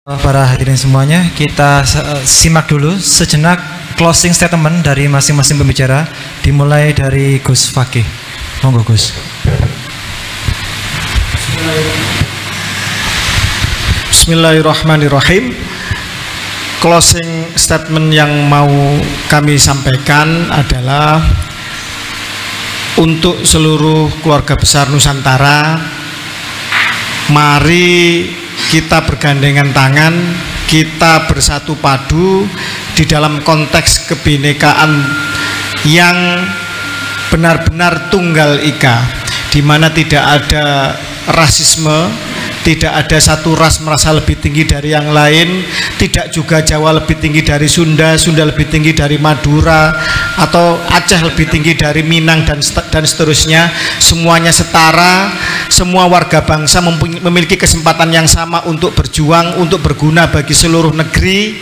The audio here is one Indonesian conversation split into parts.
Para hadirin semuanya, kita simak dulu sejenak closing statement dari masing-masing pembicara, dimulai dari Gus Fakih. Monggo Gus. Bismillahirrahmanirrahim. Closing statement yang mau kami sampaikan adalah untuk seluruh keluarga besar Nusantara, mari kita bergandengan tangan, kita bersatu padu di dalam konteks kebinekaan yang benar-benar tunggal ika, di mana tidak ada rasisme, tidak ada satu ras merasa lebih tinggi dari yang lain, tidak juga Jawa lebih tinggi dari Sunda, Sunda lebih tinggi dari Madura, atau Aceh lebih tinggi dari Minang, dan seterusnya. Semuanya setara, semua warga bangsa memiliki kesempatan yang sama untuk berjuang, untuk berguna bagi seluruh negeri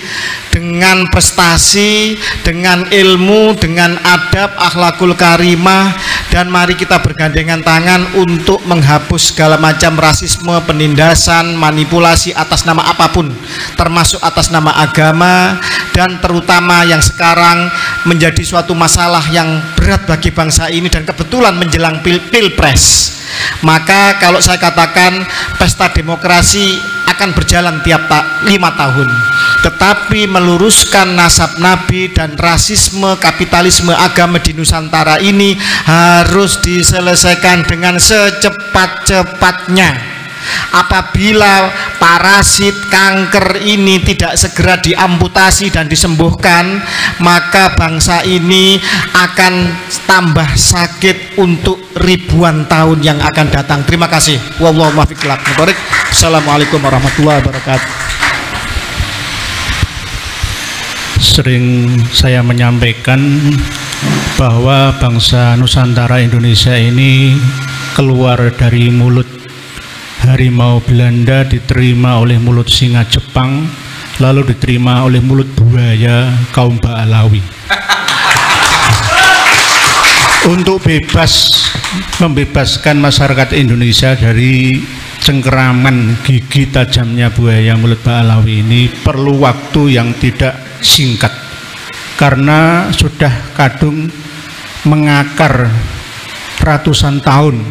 dengan prestasi, dengan ilmu, dengan adab, akhlakul karimah. Dan mari kita bergandengan tangan untuk menghapus segala macam rasisme, penindasan, manipulasi atas nama apapun, termasuk atas nama agama, dan terutama yang sekarang menjadi suatu masalah yang berat bagi bangsa ini dan kebetulan menjelang pilpres. Maka kalau saya katakan pesta demokrasi akan berjalan tiap 5 tahun, tetapi meluruskan nasab Nabi dan rasisme, kapitalisme, agama di Nusantara ini harus diselesaikan dengan secepat-cepatnya. Apabila parasit kanker ini tidak segera diamputasi dan disembuhkan, maka bangsa ini akan tambah sakit untuk ribuan tahun yang akan datang. Terima kasih. Wallahu muwaffiq. Assalamualaikum warahmatullahi wabarakatuh. Sering saya menyampaikan bahwa bangsa Nusantara Indonesia ini keluar dari mulut harimau Belanda, diterima oleh mulut singa Jepang, lalu diterima oleh mulut buaya kaum Ba'alawi. Untuk membebaskan masyarakat Indonesia dari cengkeraman gigi tajamnya buaya mulut Ba'alawi ini perlu waktu yang tidak singkat, karena sudah kadung mengakar ratusan tahun,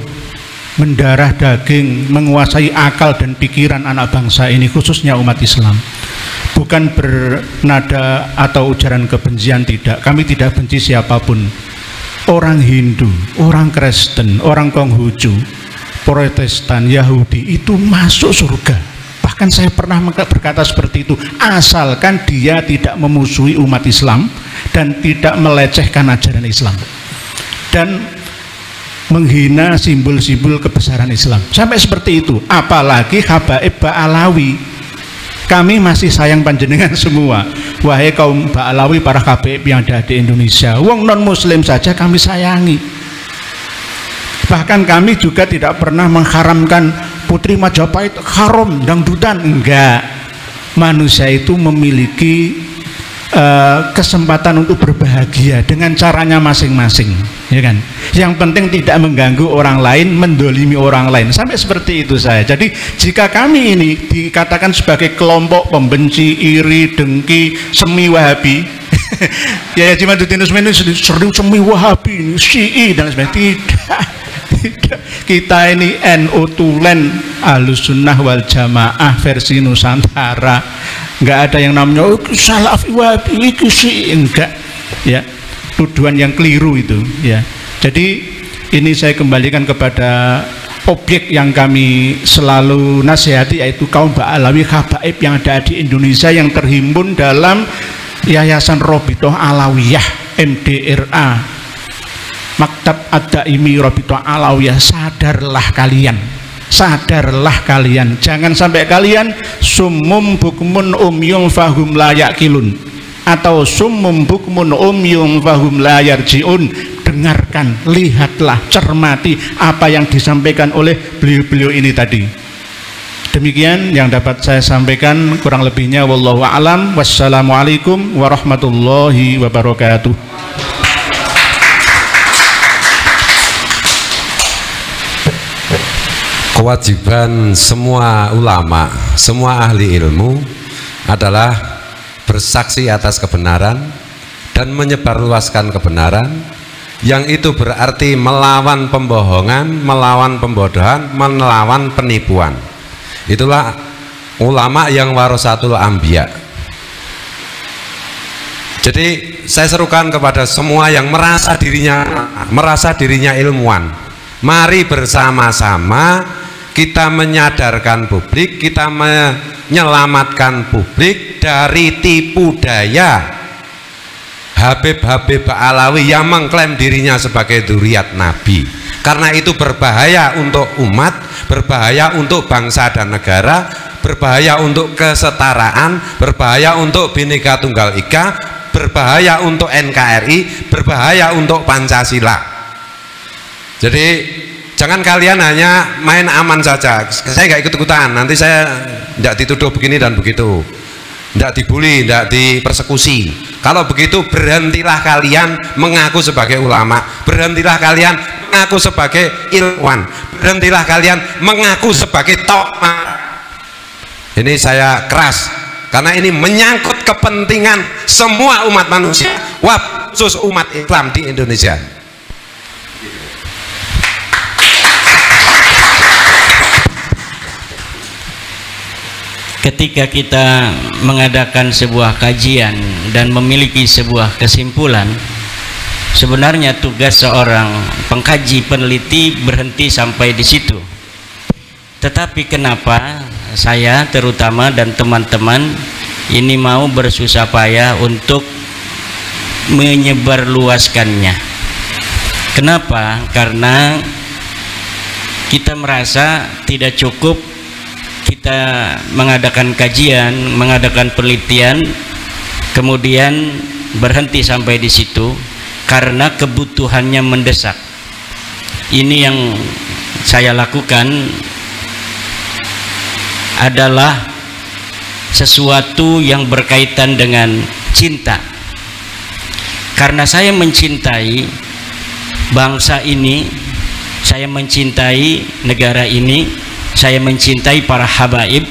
mendarah daging, menguasai akal dan pikiran anak bangsa ini, khususnya umat Islam. Bukan bernada atau ujaran kebencian, tidak. Kami tidak benci siapapun. Orang Hindu, orang Kristen, orang Konghucu, Protestan, Yahudi itu masuk surga. Bahkan saya pernah berkata seperti itu, asalkan dia tidak memusuhi umat Islam dan tidak melecehkan ajaran Islam dan menghina simbol-simbol kebesaran Islam, sampai seperti itu. Apalagi habaib Ba'alawi, kami masih sayang panjenengan semua, wahai kaum Ba'alawi, para habaib yang ada di Indonesia. Wong non muslim saja kami sayangi. Bahkan kami juga tidak pernah mengharamkan Putri Majapahit haram dangdutan, enggak. Manusia itu memiliki kesempatan untuk berbahagia dengan caranya masing-masing, ya kan? Yang penting tidak mengganggu orang lain, mendolimi orang lain, sampai seperti itu saya. Jadi jika kami ini dikatakan sebagai kelompok pembenci, iri, dengki, semi Wahabi, ya Jimaduddin Usmani sering semi Wahabi, Syi'i dan sebagainya, tidak. Kita ini NU Tulen, Ahlus Sunnah wal Jamaah versi Nusantara. Nggak ada yang namanya Salafi Wahabi, enggak, ya. Tuduhan yang keliru itu, ya. Jadi ini saya kembalikan kepada objek yang kami selalu nasihati, yaitu kaum Ba'alawi, habaib yang ada di Indonesia yang terhimpun dalam Yayasan Robitoh Alawiyah MDRA, Maktab Ad-Daimi Robitoh Alawiyah. Sadarlah kalian, jangan sampai kalian summum bukmun umyum fahum la yaqilun atau summum bukmun umyum fahum la yarjiun. Dengarkan, lihatlah, cermati apa yang disampaikan oleh beliau-beliau ini tadi. Demikian yang dapat saya sampaikan, kurang lebihnya wallahu a'lam. Wassalamualaikum warahmatullahi wabarakatuh. Kewajiban semua ulama, semua ahli ilmu adalah bersaksi atas kebenaran dan menyebarluaskan kebenaran, yang itu berarti melawan pembohongan, melawan pembodohan, melawan penipuan. Itulah ulama yang warasatul anbiya. Jadi saya serukan kepada semua yang merasa dirinya ilmuwan, mari bersama-sama kita menyadarkan publik, kita menyelamatkan publik dari tipu daya Habib-Habib Alawi yang mengklaim dirinya sebagai dzurriyyat Nabi. Karena itu berbahaya untuk umat, berbahaya untuk bangsa dan negara, berbahaya untuk kesetaraan, berbahaya untuk Bhinneka Tunggal Ika, berbahaya untuk NKRI, berbahaya untuk Pancasila. Jadi jangan kalian hanya main aman saja. Saya nggak ikut-ikutan, nanti saya tidak dituduh begini dan begitu, tidak dibully, tidak dipersekusi. Kalau begitu berhentilah kalian mengaku sebagai ulama, berhentilah kalian mengaku sebagai ilmuwan, berhentilah kalian mengaku sebagai tokoh. Ini saya keras, karena ini menyangkut kepentingan semua umat manusia, khusus umat Islam di Indonesia. Ketika kita mengadakan sebuah kajian dan memiliki sebuah kesimpulan, sebenarnya tugas seorang pengkaji peneliti berhenti sampai di situ. Tetapi kenapa saya terutama dan teman-teman ini mau bersusah payah untuk menyebarluaskannya? Kenapa? Karena kita merasa tidak cukup kita mengadakan kajian, mengadakan penelitian, kemudian berhenti sampai di situ, karena kebutuhannya mendesak. Ini yang saya lakukan adalah sesuatu yang berkaitan dengan cinta. Karena saya mencintai bangsa ini, saya mencintai negara ini, saya mencintai para habaib,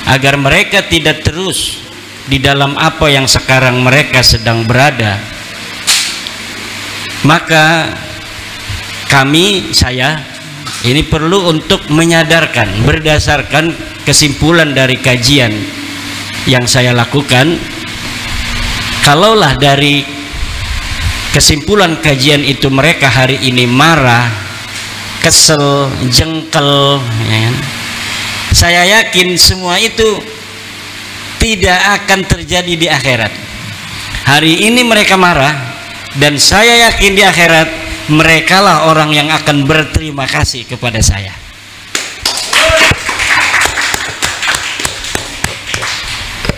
agar mereka tidak terus di dalam apa yang sekarang mereka sedang berada. Maka saya ini perlu untuk menyadarkan berdasarkan kesimpulan dari kajian yang saya lakukan. Kalaulah dari kesimpulan kajian itu mereka hari ini marah, kesel, jengkel, ya, saya yakin semua itu tidak akan terjadi di akhirat. Hari ini mereka marah, dan saya yakin di akhirat merekalah orang yang akan berterima kasih kepada saya.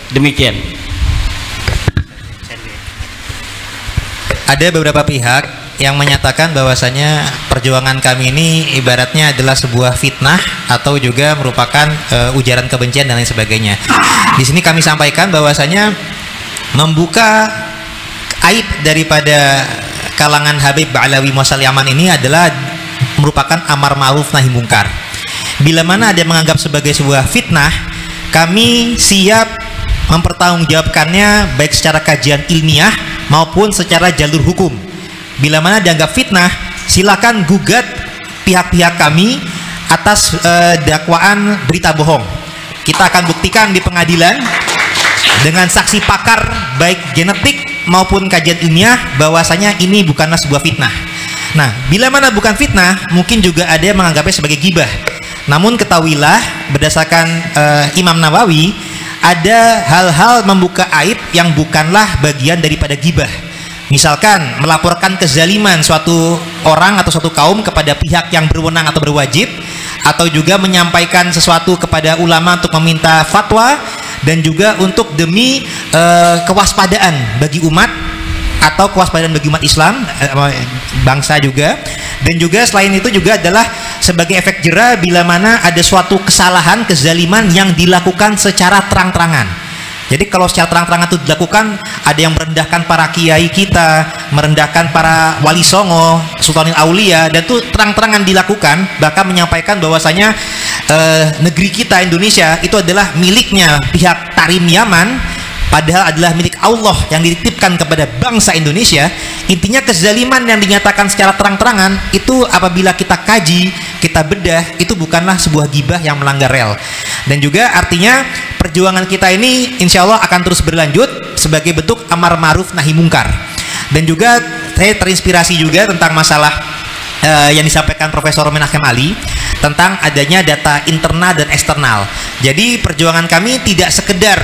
Demikian. Ada beberapa pihak yang menyatakan bahwasanya perjuangan kami ini ibaratnya adalah sebuah fitnah atau juga merupakan ujaran kebencian dan lain sebagainya. Di sini kami sampaikan bahwasanya membuka aib daripada kalangan Habib Ba'alawi Muasal Yaman ini adalah merupakan amar ma'ruf nahi mungkar. Bila mana ada yang menganggap sebagai sebuah fitnah, kami siap mempertanggungjawabkannya baik secara kajian ilmiah maupun secara jalur hukum. Bila mana dianggap fitnah, silakan gugat pihak-pihak kami atas dakwaan berita bohong. Kita akan buktikan di pengadilan dengan saksi pakar baik genetik maupun kajian ilmiah bahwasanya ini bukanlah sebuah fitnah. Nah, bila mana bukan fitnah, mungkin juga ada yang menganggapnya sebagai gibah. Namun ketahuilah berdasarkan Imam Nawawi, ada hal-hal membuka aib yang bukanlah bagian daripada gibah. Misalkan melaporkan kezaliman suatu orang atau suatu kaum kepada pihak yang berwenang atau berwajib, atau juga menyampaikan sesuatu kepada ulama untuk meminta fatwa, dan juga untuk demi kewaspadaan bagi umat atau kewaspadaan bagi umat Islam, bangsa juga. Dan juga selain itu juga adalah sebagai efek jera bila mana ada suatu kesalahan, kezaliman yang dilakukan secara terang-terangan. Jadi kalau secara terang-terangan itu dilakukan, ada yang merendahkan para kiai kita, merendahkan para wali songo, sultanil aulia, dan itu terang-terangan dilakukan, bahkan menyampaikan bahwasanya negeri kita Indonesia itu adalah miliknya pihak Karim Yaman padahal adalah milik Allah yang dititipkan kepada bangsa Indonesia. Intinya kezaliman yang dinyatakan secara terang-terangan itu apabila kita kaji, kita bedah, itu bukanlah sebuah gibah yang melanggar rel. Dan juga artinya perjuangan kita ini insya Allah akan terus berlanjut sebagai bentuk amar ma'ruf nahi mungkar. Dan juga saya terinspirasi juga tentang masalah yang disampaikan Profesor Menachem Ali tentang adanya data internal dan eksternal. Jadi perjuangan kami tidak sekedar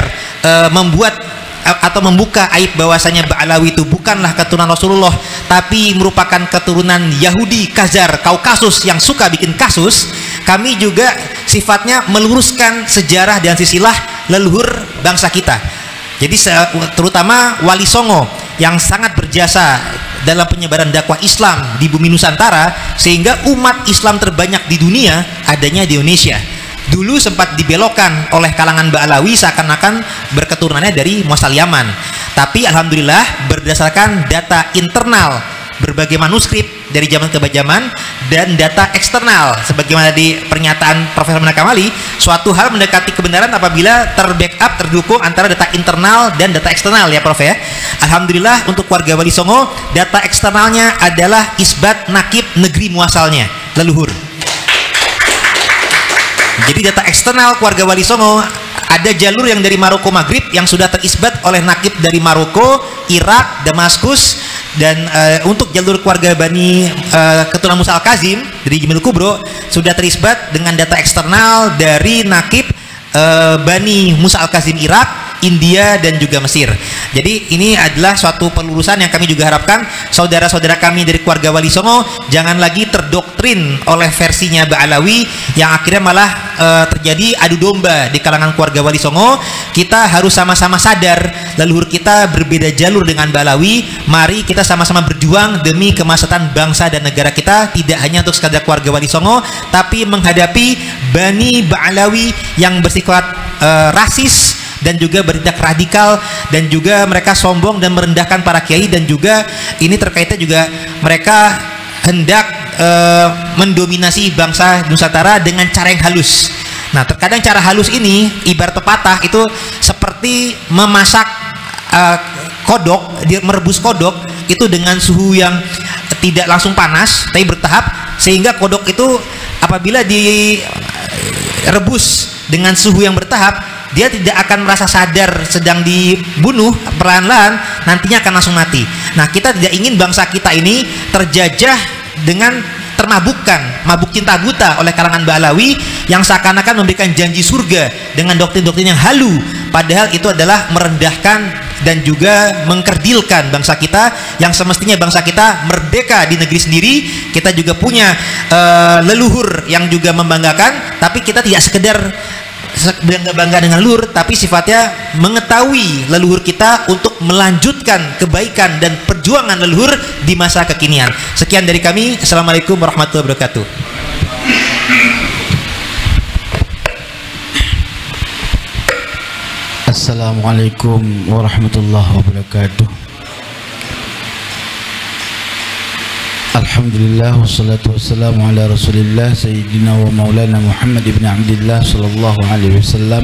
membuat atau membuka aib bahwasanya Ba'alawi itu bukanlah keturunan Rasulullah, tapi merupakan keturunan Yahudi Khazar Kaukasus yang suka bikin kasus. Kami juga sifatnya meluruskan sejarah dan silsilah leluhur bangsa kita. Jadi terutama Wali Songo yang sangat berjasa dalam penyebaran dakwah Islam di bumi Nusantara, sehingga umat Islam terbanyak di dunia adanya di Indonesia. Dulu sempat dibelokkan oleh kalangan Ba'alawi seakan-akan berketurunannya dari Muasal Yaman, tapi alhamdulillah berdasarkan data internal berbagai manuskrip dari zaman ke zaman dan data eksternal sebagaimana di pernyataan Profesor Menachem Ali, suatu hal mendekati kebenaran apabila terbackup, terdukung antara data internal dan data eksternal ya Prof ya. Alhamdulillah untuk warga Wali Songo data eksternalnya adalah isbat nakib negeri muasalnya leluhur. Jadi data eksternal keluarga Wali Songo ada jalur yang dari Maroko Maghrib yang sudah terisbat oleh nakib dari Maroko, Irak, Damaskus, dan untuk jalur keluarga Bani keturunan Musa Al-Kazim dari Jimil Kubro sudah terisbat dengan data eksternal dari nakib Bani Musa Al-Kazim Irak, India, dan juga Mesir. Jadi ini adalah suatu pelurusan yang kami juga harapkan saudara-saudara kami dari keluarga Wali Songo jangan lagi terdoktrin oleh versinya Ba'alawi yang akhirnya malah terjadi adu domba di kalangan keluarga Wali Songo. Kita harus sama-sama sadar leluhur kita berbeda jalur dengan Ba'alawi. Mari kita sama-sama berjuang demi kemaslahatan bangsa dan negara kita, tidak hanya untuk sekadar keluarga Wali Songo, tapi menghadapi Bani Ba'alawi yang bersifat rasis dan juga bertindak radikal, dan juga mereka sombong dan merendahkan para kiai, dan juga ini terkaitnya juga mereka hendak mendominasi bangsa Nusantara dengan cara yang halus. Nah terkadang cara halus ini ibarat pepatah itu seperti memasak kodok, merebus kodok itu dengan suhu yang tidak langsung panas tapi bertahap, sehingga kodok itu apabila direbus dengan suhu yang bertahap dia tidak akan merasa sadar sedang dibunuh, perlahan-lahan nantinya akan langsung mati. Nah kita tidak ingin bangsa kita ini terjajah dengan termabukkan, mabuk cinta buta oleh kalangan Ba'alawi yang seakan-akan memberikan janji surga dengan doktrin-doktrin yang halu, padahal itu adalah merendahkan dan juga mengkerdilkan bangsa kita yang semestinya bangsa kita merdeka di negeri sendiri. Kita juga punya leluhur yang juga membanggakan, tapi kita tidak sekedar bangga dengan leluhur, tapi sifatnya mengetahui leluhur kita untuk melanjutkan kebaikan dan perjuangan leluhur di masa kekinian. Sekian dari kami. Assalamualaikum warahmatullahi wabarakatuh. Assalamualaikum warahmatullahi wabarakatuh. Alhamdulillah wassalatu wassalamu ala Rasulillah Sayyidina wa Maulana Muhammad ibn Abdillah sallallahu alaihi wasallam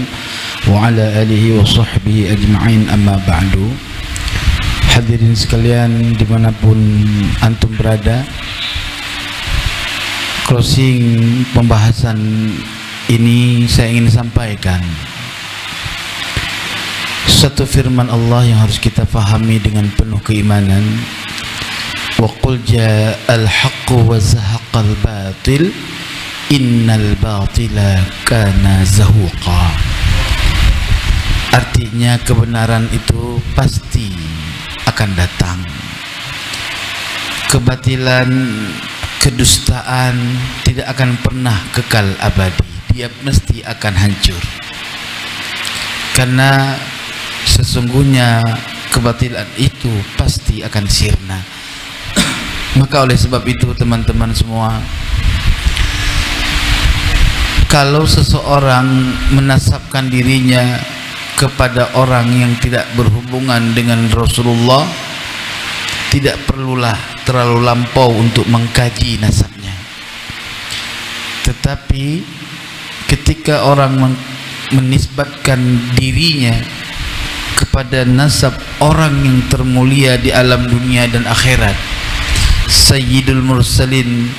wa ala alihi wa sahbihi ajma'in, amma ba'du. Hadirin sekalian dimanapun antum berada, closing pembahasan ini saya ingin sampaikan satu firman Allah yang harus kita fahami dengan penuh keimanan. Wa qul ja'al haqqu wa zahaqal batil innal batila kana zahuqa. Artinya kebenaran itu pasti akan datang, kebatilan, kedustaan tidak akan pernah kekal abadi, dia mesti akan hancur, karena sesungguhnya kebatilan itu pasti akan sirna. Maka oleh sebab itu teman-teman semua, kalau seseorang menasabkan dirinya kepada orang yang tidak berhubungan dengan Rasulullah, tidak perlulah terlalu lampau untuk mengkaji nasabnya. Tetapi ketika orang menisbatkan dirinya kepada nasab orang yang termulia di alam dunia dan akhirat, Sayyidul Mursalin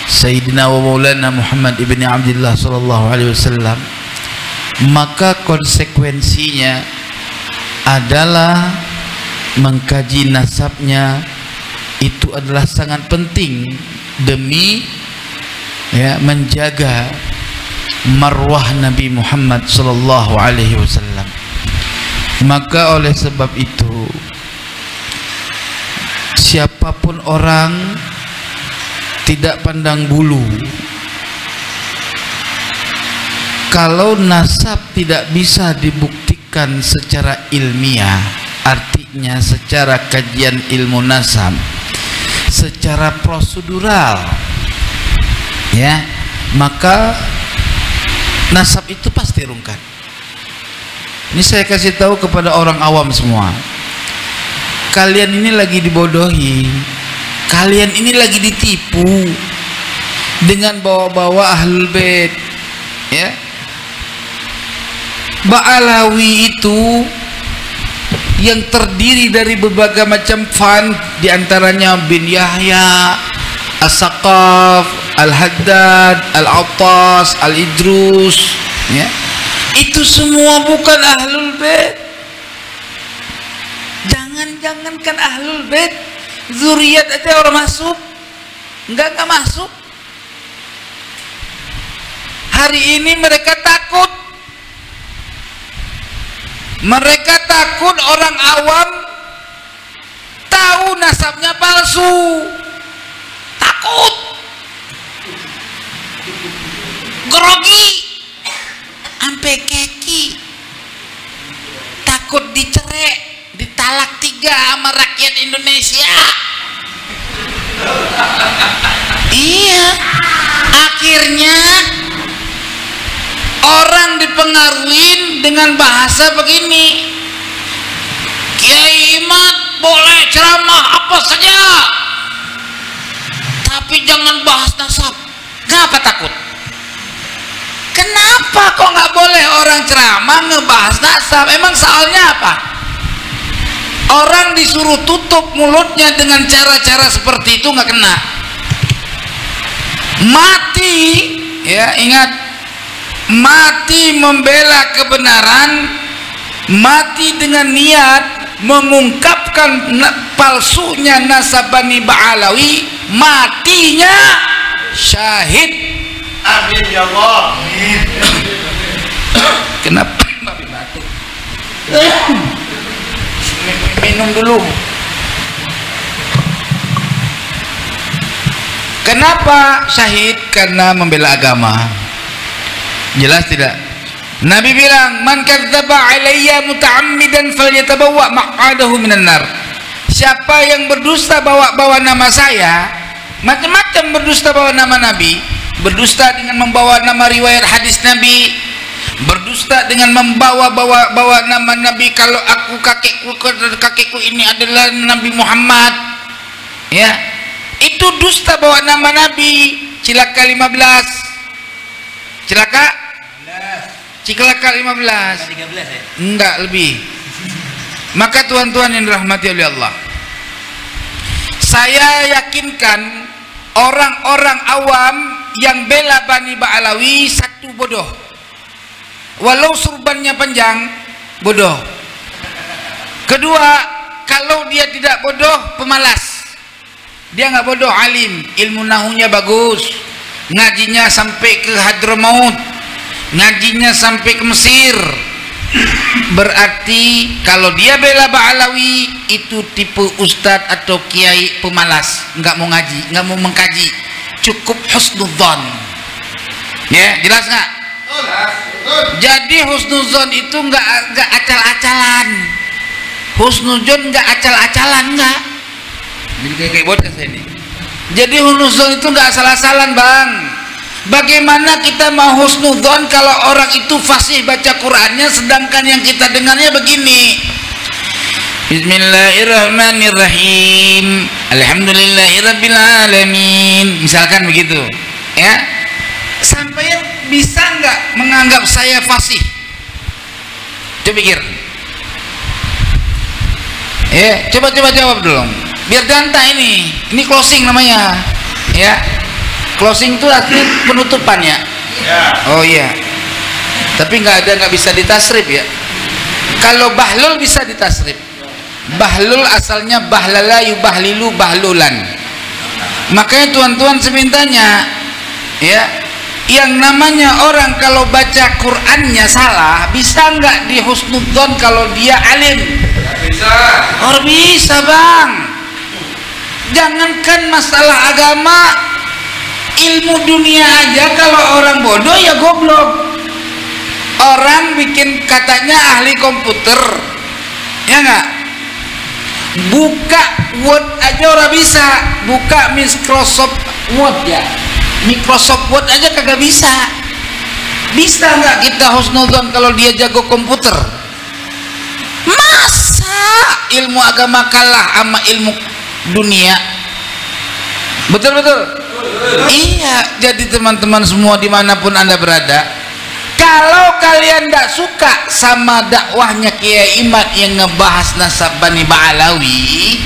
Sayyidina wa Maulana Muhammad ibn Abdullah sallallahu alaihi wasallam, maka konsekuensinya adalah mengkaji nasabnya itu adalah sangat penting demi menjaga marwah Nabi Muhammad sallallahu alaihi wasallam. Maka oleh sebab itu siapapun orang tidak pandang bulu, kalau nasab tidak bisa dibuktikan secara ilmiah, artinya secara kajian ilmu nasab, secara prosedural, maka nasab itu pasti rungkat. Ini saya kasih tahu kepada orang awam semua. Kalian ini lagi dibodohi, kalian ini lagi ditipu dengan bawa-bawa ahlul bait. Ba'alawi itu yang terdiri dari berbagai macam fan, diantaranya bin Yahya, As-Saqaf, Al-Haddad, Al-Attas, Al-Idrus, itu semua bukan ahlul bait. Jangankan ahlul bait, zuriat aja orang masuk, enggak masuk. Hari ini mereka takut. Mereka takut orang awam tahu nasabnya palsu. Takut. Grogi. Sampai keki. Takut dicerai, ditalak 3 sama rakyat Indonesia. Iya. Akhirnya orang dipengaruhi dengan bahasa begini. Kiai Imad boleh ceramah apa saja, tapi jangan bahas nasab. Kenapa takut? Kenapa kok nggak boleh orang ceramah ngebahas nasab? Emang soalnya apa? Orang disuruh tutup mulutnya dengan cara-cara seperti itu nggak kena. Mati, ingat, mati membela kebenaran, mati dengan niat mengungkapkan palsunya nasab Bani Ba'alawi, matinya syahid. Amin ya Allah. Kenapa babi batuk? Minum dulu. Kenapa syahid? Karena membela agama. Jelas tidak? Nabi bilang, man kadzdzaba alayya muta'ammidan falyatabawwa maq'adahu minan nar. Siapa yang berdusta bawa nama saya, macam-macam berdusta bawa nama Nabi, berdusta dengan membawa nama riwayat hadis Nabi, berdusta dengan membawa nama Nabi, kalau aku kakekku ini adalah Nabi Muhammad, itu dusta bawa nama Nabi. Cilaka 15, cilaka 15, enggak lebih. Maka tuan-tuan yang dirahmati oleh Allah, saya yakinkan orang-orang awam yang bela Bani Ba'alawi, satu, bodoh. Walau surbannya panjang, bodoh. Kedua, kalau dia tidak bodoh, pemalas. Dia nggak bodoh, alim, ilmu nahunya bagus, ngajinya sampai ke Hadramaut, ngajinya sampai ke Mesir. Berarti kalau dia bela Ba'alawi, itu tipe ustadz atau kiai pemalas, nggak mau ngaji, nggak mau mengkaji, cukup husnudzon. Jelas nggak? Jadi husnudzon itu nggak acal-acalan. Husnudzon nggak acal-acalan, nggak. Jadi kayak bocah saya ini. Jadi husnudzon itu nggak asal-asalan, bang. Bagaimana kita mau husnudzon kalau orang itu fasih baca Qur'annya, sedangkan yang kita dengarnya begini. Bismillahirrahmanirrahim, alhamdulillahirabbil alamin, misalkan begitu, sampai bisa nggak menganggap saya fasih? Coba pikir. Coba jawab dulu. Biar danta ini closing namanya. Ya, closing itu artinya penutupan ya. Oh iya. Tapi nggak bisa ditasrif ya. Kalau bahlul bisa ditasrif. Bahlul asalnya bahlala yubahlilu bahlulan. Makanya tuan-tuan semintanya, ya, yang namanya orang kalau baca Qur'annya salah, bisa nggak di husnudzon kalau dia alim? Bisa. Oh bisa bang. Jangankan masalah agama, ilmu dunia aja kalau orang bodoh ya goblok. Orang bikin katanya ahli komputer, ya nggak? Buka Word aja orang bisa, buka Microsoft Word ya, Microsoft Word aja kagak bisa. Bisa nggak kita husnudzon kalau dia jago komputer? Masa ilmu agama kalah sama ilmu dunia? Betul. Iya, jadi teman-teman semua dimanapun anda berada, kalau kalian tidak suka sama dakwahnya Kiai Imad yang ngebahas nasab Bani Ba'alawi,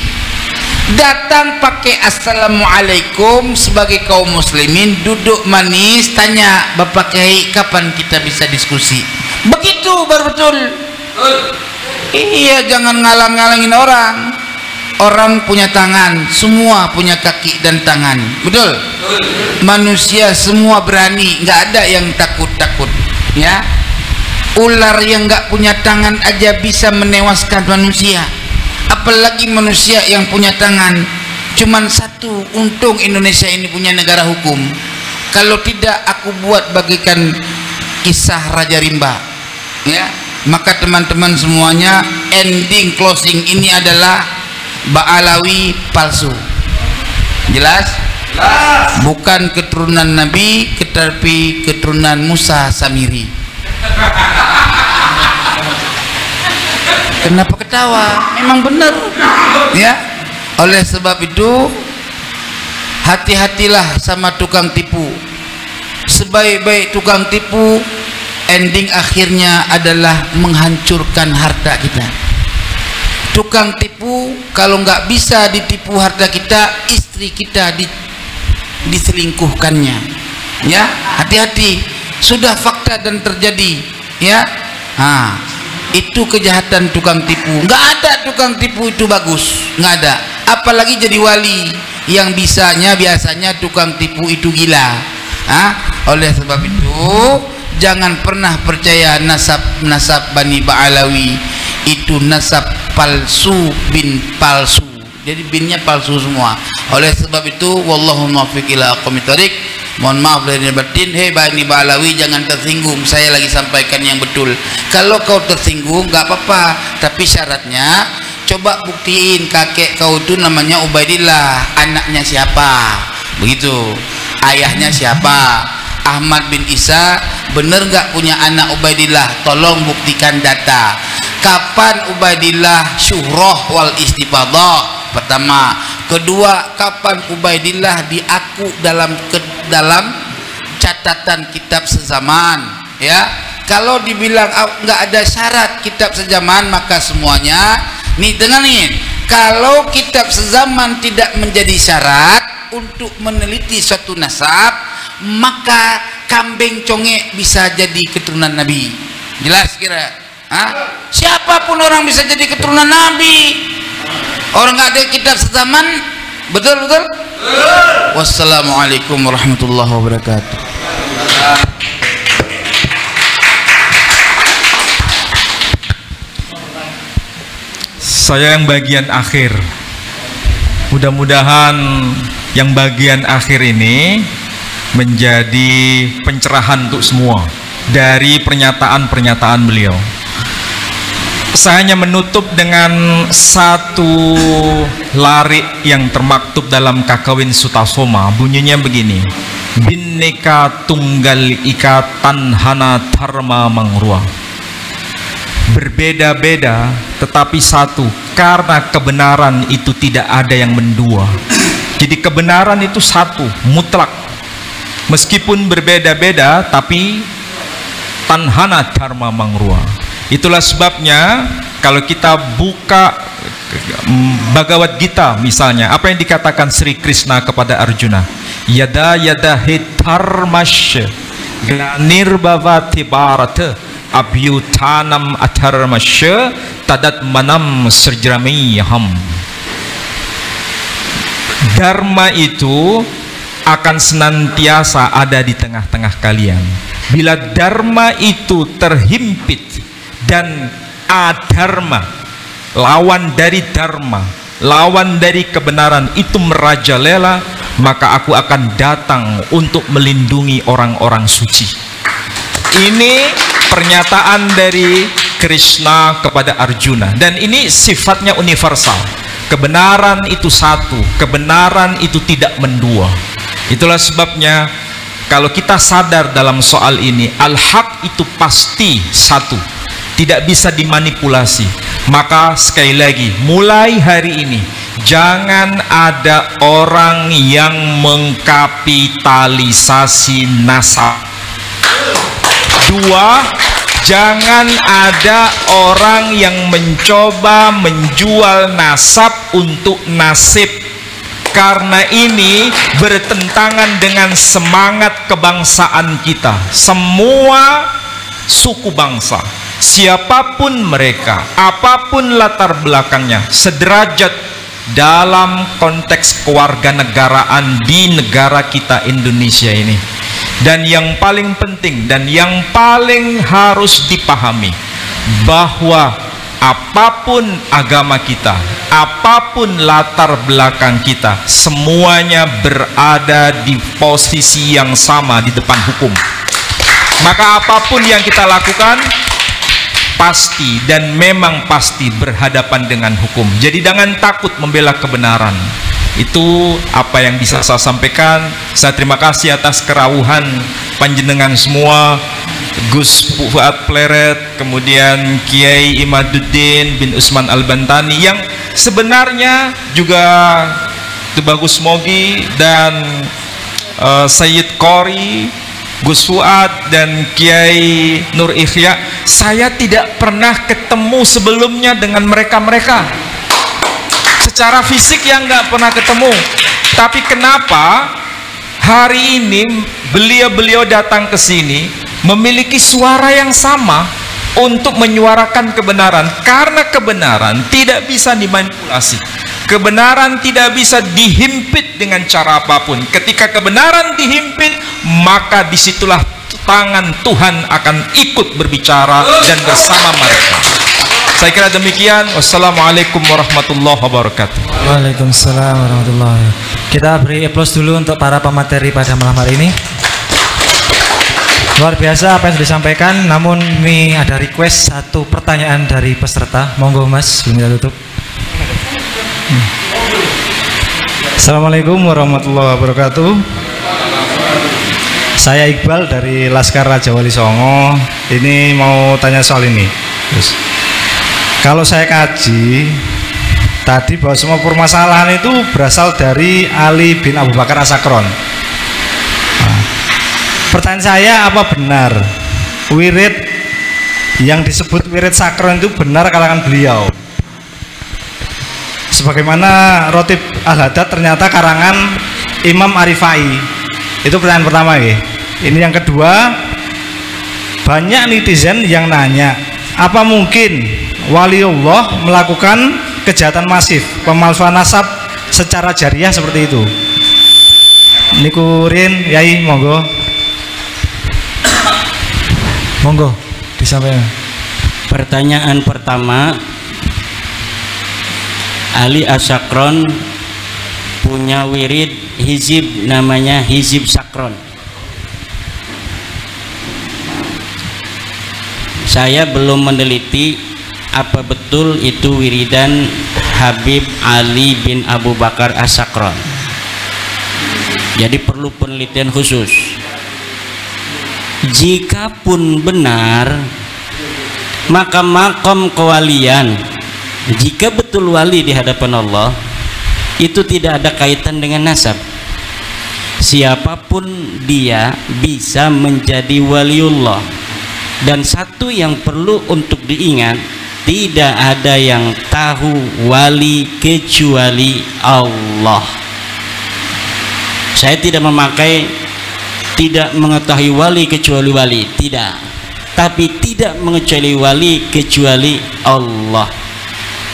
datang pakai assalamualaikum sebagai kaum muslimin, duduk manis, tanya Bapak Kiai kapan kita bisa diskusi. Begitu baru betul. Iya, jangan ngalang-ngalangin orang. Orang punya tangan, semua punya kaki dan tangan. Betul? Manusia semua berani, nggak ada yang takut-takut. Ya, ular yang nggak punya tangan aja bisa menewaskan manusia, apalagi manusia yang punya tangan. Cuman satu, untung Indonesia ini punya negara hukum. Kalau tidak, aku buat bagikan kisah Raja Rimba. Ya, maka teman-teman semuanya, ending closing ini adalah Ba'alawi palsu. Jelas? Bukan keturunan Nabi, tetapi keturunan Musa Samiri. Kenapa ketawa? Memang benar. Ya. Oleh sebab itu, hati-hatilah sama tukang tipu. Sebaik-baik tukang tipu, ending akhirnya adalah menghancurkan harta kita. Tukang tipu kalau nggak bisa ditipu harta kita, istri kita diselingkuhkannya. Ya, hati-hati. Sudah fakta dan terjadi. Ya, itu kejahatan tukang tipu. Nggak ada tukang tipu itu bagus, nggak ada. Apalagi jadi wali yang biasanya tukang tipu itu gila. Oleh sebab itu, jangan pernah percaya nasab Bani Ba'alawi itu nasab palsu bin palsu. Jadi binnya palsu semua. Oleh sebab itu, wallahu muwaffiq ila aqwamit thoriq. Mohon maaf lahir dan batin. Hei Bani Ba'alawi, jangan tersinggung. Saya lagi sampaikan yang betul. Kalau kau tersinggung nggak apa-apa, tapi syaratnya coba buktiin kakek kau itu namanya Ubaidillah, anaknya siapa? Begitu. Ayahnya siapa? Ahmad bin Isa, bener nggak punya anak Ubaidillah? Tolong buktikan data. Kapan Ubaidillah syuhroh wal istifadah? Pertama. Kedua, kapan Ubaidillah diaku dalam catatan kitab sezaman? Ya, kalau dibilang nggak ada syarat kitab sezaman, maka semuanya nih dengarin. Kalau kitab sezaman tidak menjadi syarat untuk meneliti suatu nasab, maka kambing congek bisa jadi keturunan Nabi. Jelas kira? Siapapun orang bisa jadi keturunan Nabi. Orang nggak ada kitab sezaman, betul? Wassalamualaikum warahmatullahi wabarakatuh. Saya yang bagian akhir. Mudah-mudahan yang bagian akhir ini menjadi pencerahan untuk semua dari pernyataan-pernyataan beliau. Saya hanya menutup dengan satu larik yang termaktub dalam Kakawin Sutasoma. Bunyinya begini: Binneka tunggal ika tanhana dharma mangrua. Berbeda-beda tetapi satu, karena kebenaran itu tidak ada yang mendua. Jadi kebenaran itu satu, mutlak, Meskipun berbeda-beda, tapi tanhana dharma mangrua. Itulah sebabnya kalau kita buka Bhagavad Gita misalnya, apa yang dikatakan Sri Krishna kepada Arjuna? Yada yada hitarmasya nirbhavati bharata abhyutanam atharmasya tadat manam srjramiyaham. Dharma itu akan senantiasa ada di tengah-tengah kalian. Bila dharma itu terhimpit dan adharma, lawan dari dharma, lawan dari kebenaran itu merajalela, maka aku akan datang untuk melindungi orang-orang suci. Ini pernyataan dari Krishna kepada Arjuna, dan ini sifatnya universal. Kebenaran itu satu, kebenaran itu tidak mendua. Itulah sebabnya kalau kita sadar dalam soal ini, al-haq itu pasti satu, tidak bisa dimanipulasi. Maka sekali lagi, mulai hari ini jangan ada orang yang mengkapitalisasi nasab. Dua, jangan ada orang yang mencoba menjual nasab untuk nasib, karena ini bertentangan dengan semangat kebangsaan kita. Semua suku bangsa, siapapun mereka, apapun latar belakangnya, sederajat dalam konteks kewarganegaraan di negara kita Indonesia ini. Dan yang paling penting dan yang paling harus dipahami, bahwa apapun agama kita, apapun latar belakang kita, semuanya berada di posisi yang sama di depan hukum. Maka apapun yang kita lakukan pasti dan memang pasti berhadapan dengan hukum. Jadi jangan takut membela kebenaran. Itu apa yang bisa saya sampaikan. Saya terima kasih atas kerawuhan panjenengan semua, Gus Fuad Pleret, kemudian Kiai Imaduddin bin Usman Al-Bantani, yang sebenarnya juga Bagus Mogi dan Sayyid Qori, Gus Fuad dan Kiai Nur Ikhya. Saya tidak pernah ketemu sebelumnya dengan mereka-mereka. Secara fisik yang nggak pernah ketemu, tapi kenapa hari ini beliau-beliau datang ke sini memiliki suara yang sama untuk menyuarakan kebenaran? Karena kebenaran tidak bisa dimanipulasi, kebenaran tidak bisa dihimpit dengan cara apapun. Ketika kebenaran dihimpit, maka disitulah tangan Tuhan akan ikut berbicara dan bersama mereka. Saya kira demikian. Wassalamualaikum warahmatullahi wabarakatuh. Waalaikumsalam warahmatullahi wabarakatuh. Kita beri aplaus dulu untuk para pemateri pada malam hari ini. Luar biasa apa yang sudah disampaikan. Namun ini ada request satu pertanyaan dari peserta. Monggo Mas, sebelum kita tutup. Assalamualaikum warahmatullahi wabarakatuh. Saya Iqbal dari Laskar Raja Wali Songo. Ini mau tanya soal ini. Terus, kalau saya kaji tadi bahwa semua permasalahan itu berasal dari Ali bin Abu Bakar As-Sakron. Nah, pertanyaan saya, apa benar wirid yang disebut wirid sakron itu benar kalangan beliau? Sebagaimana Rotib Al-Hadad ternyata karangan Imam Arifai. Itu pertanyaan pertama ya. Ini yang kedua, banyak netizen yang nanya, apa mungkin waliullah melakukan kejahatan masif, pemalsuan nasab secara jariah seperti itu? Nikurin, Yai, monggo. Monggo disampaikan. Pertanyaan pertama, Ali As-Sakron punya wirid hizib namanya hizib sakron. Saya belum meneliti apa betul itu wiridan Habib Ali bin Abu Bakar As-Sakron. Jadi perlu penelitian khusus. Jikapun benar, maka makom kewalian, jika betul wali di hadapan Allah, itu tidak ada kaitan dengan nasab. siapapun dia bisa menjadi waliullah. Dan satu yang perlu untuk diingat, tidak ada yang tahu wali kecuali Allah. Saya tidak mengetahui wali kecuali wali, tidak. Tapi tidak mengetahui wali kecuali Allah.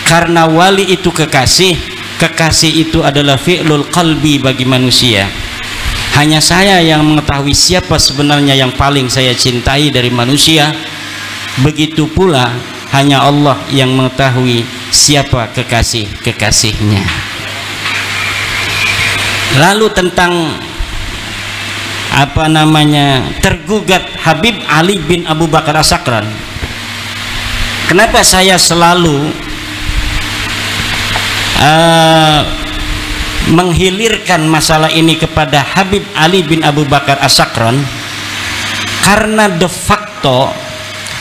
Karena wali itu kekasih, kekasih itu adalah fi'lul qalbi bagi manusia. Hanya saya yang mengetahui siapa sebenarnya yang paling saya cintai dari manusia. Begitu pula hanya Allah yang mengetahui siapa kekasih-kekasihnya. Lalu tentang tergugat Habib Ali bin Abu Bakar As-Sakran. Kenapa saya selalu menghilirkan masalah ini kepada Habib Ali bin Abu Bakar As-Sakran? Karena de facto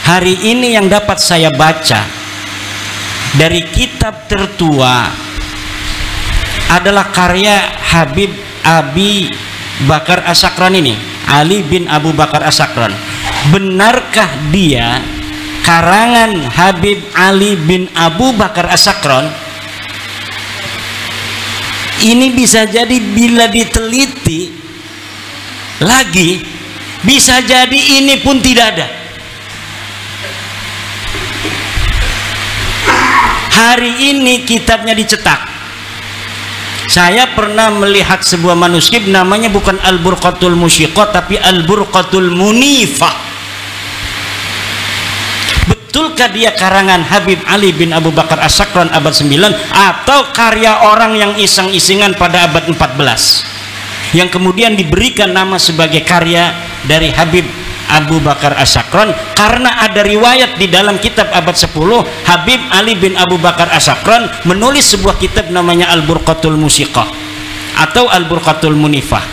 hari ini yang dapat saya baca dari kitab tertua adalah karya Habib Abi Bakar As-Sakran ini, Ali bin Abu Bakar As-Sakran. Benarkah dia karangan Habib Ali bin Abu Bakar As-Sakran? Ini bisa jadi bila diteliti lagi, bisa jadi ini pun tidak ada. Hari ini kitabnya dicetak. Saya pernah melihat sebuah manuskrip, namanya bukan Al-Burqatul Musyiqah tapi Al-Burqatul Munifah. Betulkah dia karangan Habib Ali bin Abu Bakar As-Sakran abad 9 atau karya orang yang iseng-isengan pada abad 14 yang kemudian diberikan nama sebagai karya dari Habib Abu Bakar As-Sakran? Karena ada riwayat di dalam kitab abad 10, Habib Ali bin Abu Bakar As-Sakran menulis sebuah kitab namanya Al-Burqatul Musyiqah atau Al-Burqatul Munifah.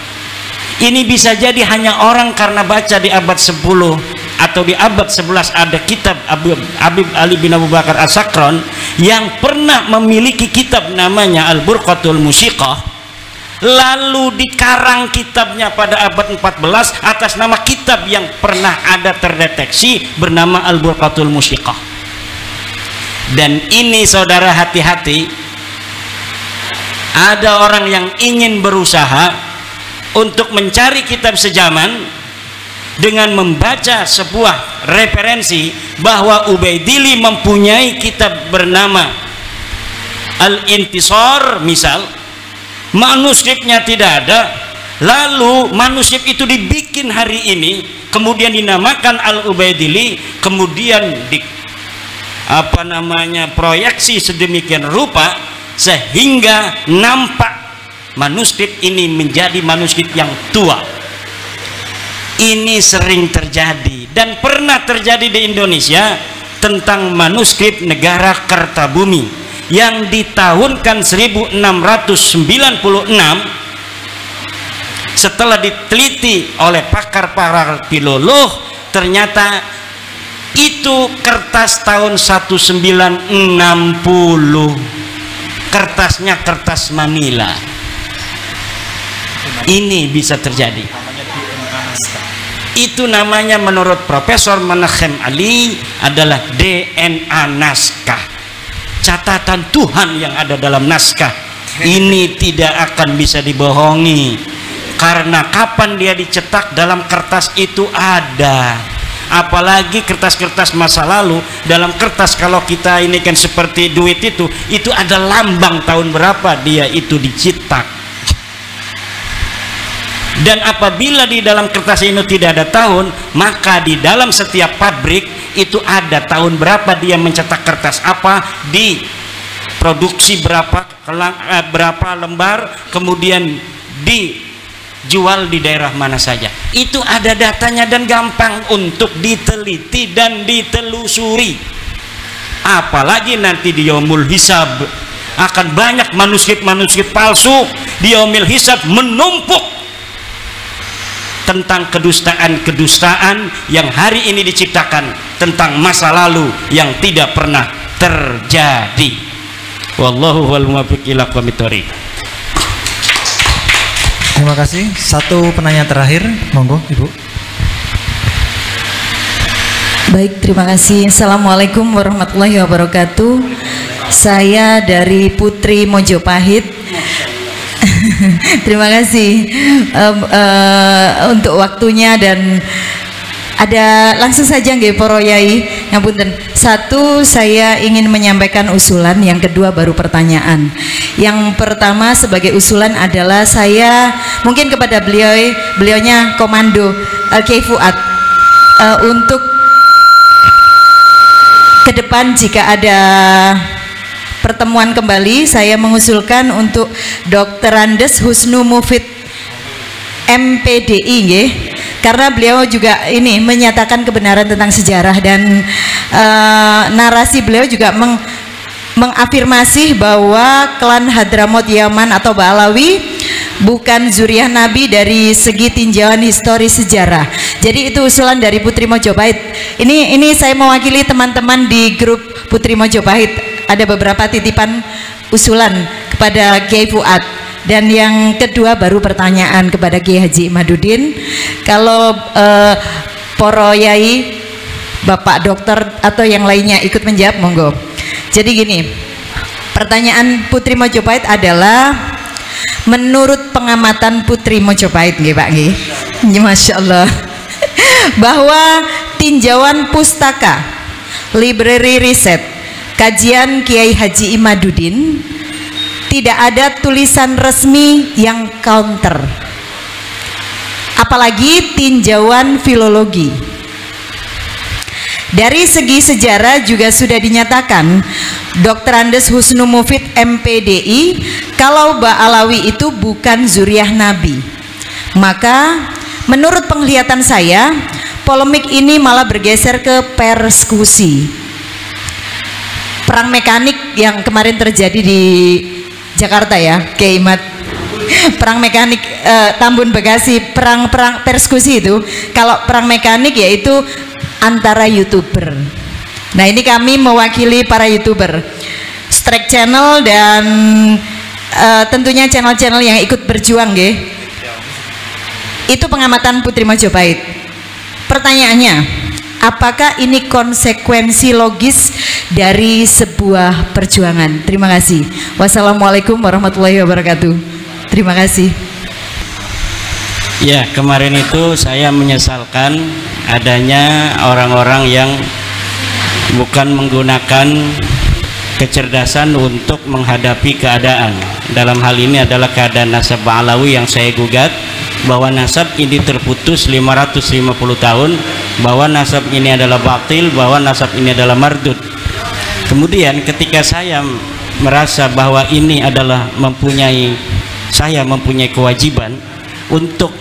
Ini bisa jadi hanya orang karena baca di abad 10 atau di abad 11 ada kitab Habib Ali bin Abu Bakar As-Sakran yang pernah memiliki kitab namanya Al-Burqatul Musyiqah, lalu dikarang kitabnya pada abad 14 atas nama kitab yang pernah ada terdeteksi bernama Al-Burqatul Musyiqah. Dan ini saudara hati-hati, ada orang yang ingin berusaha untuk mencari kitab sejaman dengan membaca sebuah referensi bahwa Ubaidili mempunyai kitab bernama Al-Intisar misal, manuskripnya tidak ada, lalu manuskrip itu dibikin hari ini kemudian dinamakan Al-Ubaidili, kemudian proyeksi sedemikian rupa sehingga nampak manuskrip ini menjadi manuskrip yang tua. Ini sering terjadi dan pernah terjadi di Indonesia tentang manuskrip negara Kertabumi yang ditahunkan 1696. Setelah diteliti oleh pakar-pakar filolog, ternyata itu kertas tahun 1960. Kertasnya kertas Manila. Ini bisa terjadi. Itu namanya menurut Profesor Menachem Ali adalah DNA naskah, catatan Tuhan yang ada dalam naskah. Ini tidak akan bisa dibohongi, karena kapan dia dicetak dalam kertas itu ada. Apalagi kertas-kertas masa lalu, dalam kertas kalau kita ini kan seperti duit itu ada lambang tahun berapa dia itu dicetak. Dan apabila di dalam kertas ini tidak ada tahun, maka di dalam setiap pabrik itu ada tahun berapa dia mencetak kertas apa, diproduksi berapa lembar, kemudian dijual di daerah mana saja. Itu ada datanya dan gampang untuk diteliti dan ditelusuri. Apalagi nanti di Yaumul Hisab akan banyak manuskrip-manuskrip palsu di Yaumul Hisab menumpuk tentang kedustaan-kedustaan yang hari ini diciptakan tentang masa lalu yang tidak pernah terjadi. Wallahu wal muwaffiq ila aqwamit thoriq. Terima kasih. Satu penanya terakhir, monggo Ibu. Baik, terima kasih. Assalamualaikum warahmatullahi wabarakatuh. Saya dari Putri Mojopahit. Terima kasih untuk waktunya dan ada langsung saja nggih para yai. Ngapunten. Satu, saya ingin menyampaikan usulan, yang kedua baru pertanyaan. Yang pertama sebagai usulan adalah saya mungkin kepada beliaunya Komando Kiai Fuad untuk ke depan jika ada pertemuan kembali, saya mengusulkan untuk Dr. Andes Husnu Mufid MPDI nggih. Karena beliau juga ini menyatakan kebenaran tentang sejarah dan narasi beliau juga mengafirmasi bahwa klan Hadramut Yaman atau Ba'alawi bukan zuriat Nabi dari segi tinjauan historis sejarah. Jadi itu usulan dari Putri Mojopahit. Ini saya mewakili teman-teman di grup Putri Mojopahit. Ada beberapa titipan usulan kepada Kiai Fuad. Dan yang kedua baru pertanyaan kepada Kiai Haji Imaduddin. Kalau poro yai, Bapak dokter atau yang lainnya ikut menjawab, monggo. Jadi gini, pertanyaan Putri Mojopahit adalah menurut pengamatan Putri Mojopahit nggih Pak nggih. Masya Allah. Bahwa tinjauan pustaka, library riset, kajian Kiai Haji Imaduddin tidak ada tulisan resmi yang counter, apalagi tinjauan filologi. Dari segi sejarah juga sudah dinyatakan Dr. Andes Husnu Mufid MPDI kalau Ba'alawi itu bukan zuriah Nabi. Maka menurut penglihatan saya polemik ini malah bergeser ke persekusi. Perang mekanik yang kemarin terjadi di Jakarta ya, Kiai Imad. Perang mekanik Tambun Bekasi, perang persekusi itu. Kalau perang mekanik yaitu antara YouTuber. Nah, ini kami mewakili para YouTuber, Strike Channel dan tentunya channel-channel yang ikut berjuang nggih. Itu pengamatan Putri Mojopahit. Pertanyaannya, apakah ini konsekuensi logis dari sebuah perjuangan? Terima kasih. Wassalamualaikum warahmatullahi wabarakatuh. Terima kasih. Ya, kemarin itu saya menyesalkan adanya orang-orang yang bukan menggunakan kecerdasan untuk menghadapi keadaan. Dalam hal ini adalah keadaan nasab Ba'alawi yang saya gugat, bahwa nasab ini terputus 550 tahun, bahwa nasab ini adalah batil, bahwa nasab ini adalah mardud. Kemudian ketika saya merasa bahwa ini adalah saya mempunyai kewajiban untuk